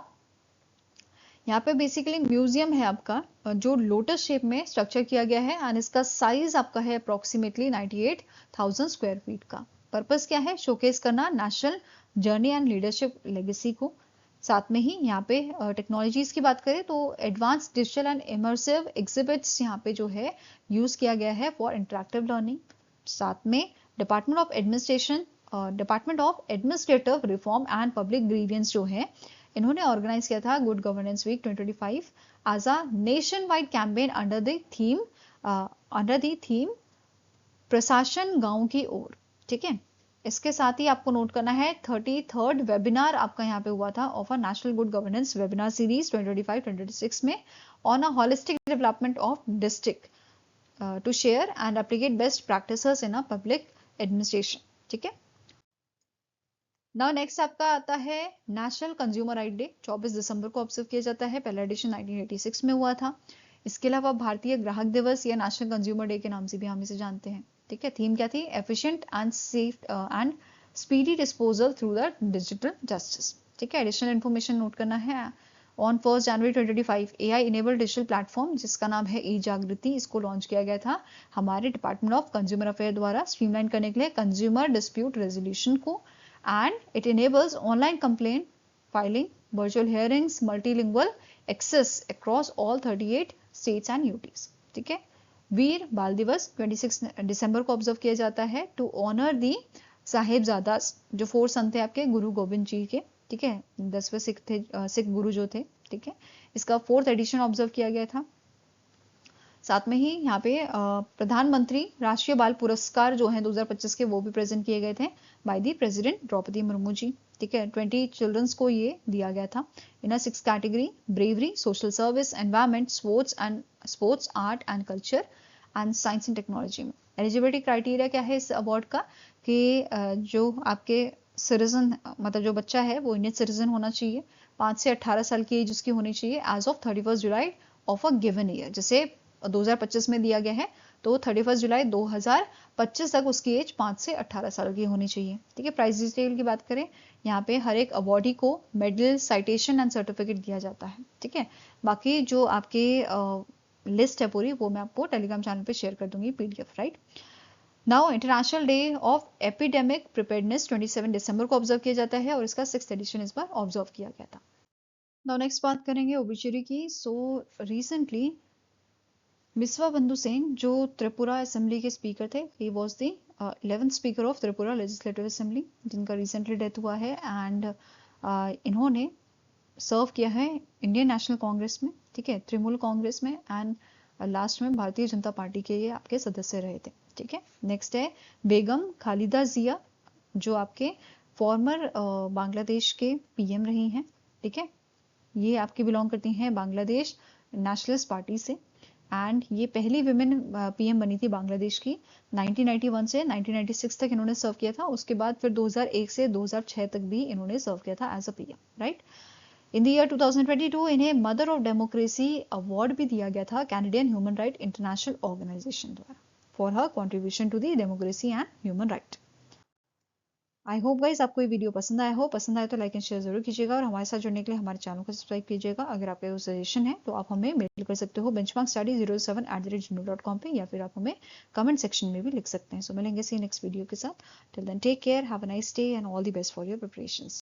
[SPEAKER 1] यहाँ पे बेसिकली म्यूजियम है आपका जो लोटस शेप में स्ट्रक्चर किया गया है एंड इसका साइज आपका है अप्रोक्सीमेटली 98,000 स्क्वायर फीट का। पर्पस क्या है? शोकेस करना national journey and leadership legacy को। साथ में ही यहाँ पे टेक्नोलॉजीज की बात करें तो advance digital and immersive exhibits यहाँ पे जो है यूज किया गया है फॉर इंटरेक्टिव लर्निंग। साथ में department of administration, department of administrative reform and public grievance जो है, इन्होंने ऑर्गेनाइज किया था good governance week 2025 as a nationwide campaign under the theme प्रशासन गांव की ओर। ठीक है, इसके साथ ही आपको नोट करना है 33rd वेबिनार आपका यहाँ पे हुआ था of a national good governance webinar series 2025-2026 में on a holistic development of district to share and replicate best practices in a public administration. ठीक है, नाउ नेक्स्ट आपका आता है नेशनल कंज्यूमर राइट डे, 24 दिसंबर को ऑब्जर्व किया जाता है। पहला एडिशन 1986 में हुआ था। इसके अलावा भारतीय ग्राहक दिवस या नेशनल कंज्यूमर डे के नाम से भी हम इसे जानते हैं। ठीक है, थीम क्या थी? Efficient and safe and speedy disposal through the digital justice. ठीक है, एडिशनल इन्फॉर्मेशन नोट करना है। On 1 January 2025 AI enabled digital platform जिसका नाम है ई जागृति, इसको लॉन्च किया गया था हमारे डिपार्टमेंट ऑफ कंज्यूमर अफेयर द्वारा स्ट्रीमलाइन करने के लिए कंज्यूमर डिस्प्यूट रेजोल्यूशन को। And it enables online complaint filing, virtual hearings, multilingual access across all 38 states and UTs. ठीक है, वीर बाल दिवस 26 दिसंबर को ऑब्जर्व किया जाता है टू ऑनर दी साहेबजादा, जो 4 सन थे आपके गुरु गोविंद जी के। ठीक है, 10वें सिख गुरु जो थे। ठीक है, इसका 4th एडिशन ऑब्जर्व किया गया था। साथ में ही यहाँ पे प्रधानमंत्री राष्ट्रीय बाल पुरस्कार जो हैं 2025 के, वो भी प्रेजेंट किए गए थे by the president Droupadi Murmu ji. ठीक है, 20 चिल्ड्रंस को ये दिया गया था in a 6 category: bravery, social service, environment, sports, art and culture and science and technology में। एलिजिबिलिटी क्राइटेरिया क्या है इस अवार्ड का कि जो आपके सिटीजन, मतलब जो बच्चा है वो इंडियन सिटीजन होना चाहिए, 5 से 18 साल की एज उसकी होनी चाहिए age of 31 July of a given year. जैसे 2025 में दिया गया है तो 31 जुलाई 2025 तक उसकी एज 5 से 18 साल की होनी चाहिए। ठीक है, प्राइस डिटेल की बात करें, यहाँ पे हर एक अवॉर्डी को मेडल, साइटेशन एंड सर्टिफिकेट दिया जाता है। ठीक है, बाकी जो आपकी लिस्ट है पूरी, वो मैं आपको टेलीग्राम चैनल पे शेयर कर दूंगी PDF। Right, now international day of epidemic preparedness 27 दिसंबर को ऑब्जर्व किया जाता है और इसका 6th एडिशन इस बार ऑब्जर्व किया गया था। नाउ नेक्स्ट बात करेंगे ओबिचुरी की। सो रिसेंटली बिस्वा बंधु सेन जो त्रिपुरा असेंबली के स्पीकर थे, he was the 11th speaker of Tripura legislative assembly, जिनका रिसेंटली डेथ हुआ है एंड इन्होंने सर्व किया है इंडियन नेशनल कांग्रेस में। ठीक है, तृणमूल कांग्रेस में एंड लास्ट में भारतीय जनता पार्टी के ये आपके सदस्य रहे थे। ठीक है, नेक्स्ट है बेगम खालिदा जिया, जो आपके फॉर्मर बांग्लादेश के PM रही हैं। ठीक है, ये आपके बिलोंग करती हैं बांग्लादेश नेशनलिस्ट पार्टी से एंड ये पहली विमेन PM बनी थी बांग्लादेश की। 1991 से 1996 तक इन्होंने सर्व किया था। उसके बाद फिर 2001 से 2006 तक भी इन्होंने सर्व किया था as a PM। Right, in the year 2022 इन्हें मदर ऑफ डेमोक्रेसी अवार्ड भी दिया गया था Canadian human right international organisation द्वारा for her contribution to the democracy and human right. I hope guys आपको ये वीडियो पसंद आया हो। पसंद आए तो लाइक एंड शेयर जरूर कीजिएगा और हमारे साथ जुड़ने के लिए हमारे चैनल को सब्सक्राइब कीजिएगा। अगर आपका कोई सजेशन है तो आप हमें मेल कर सकते हो benchmarkstudy07@gmail.com पे, या फिर आप हमें कमेंट सेक्शन में भी लिख सकते हैं। सो मिलेंगे सी नेक्स्ट वीडियो के साथ। Till then take care, have a nice day and all the best for your preparations.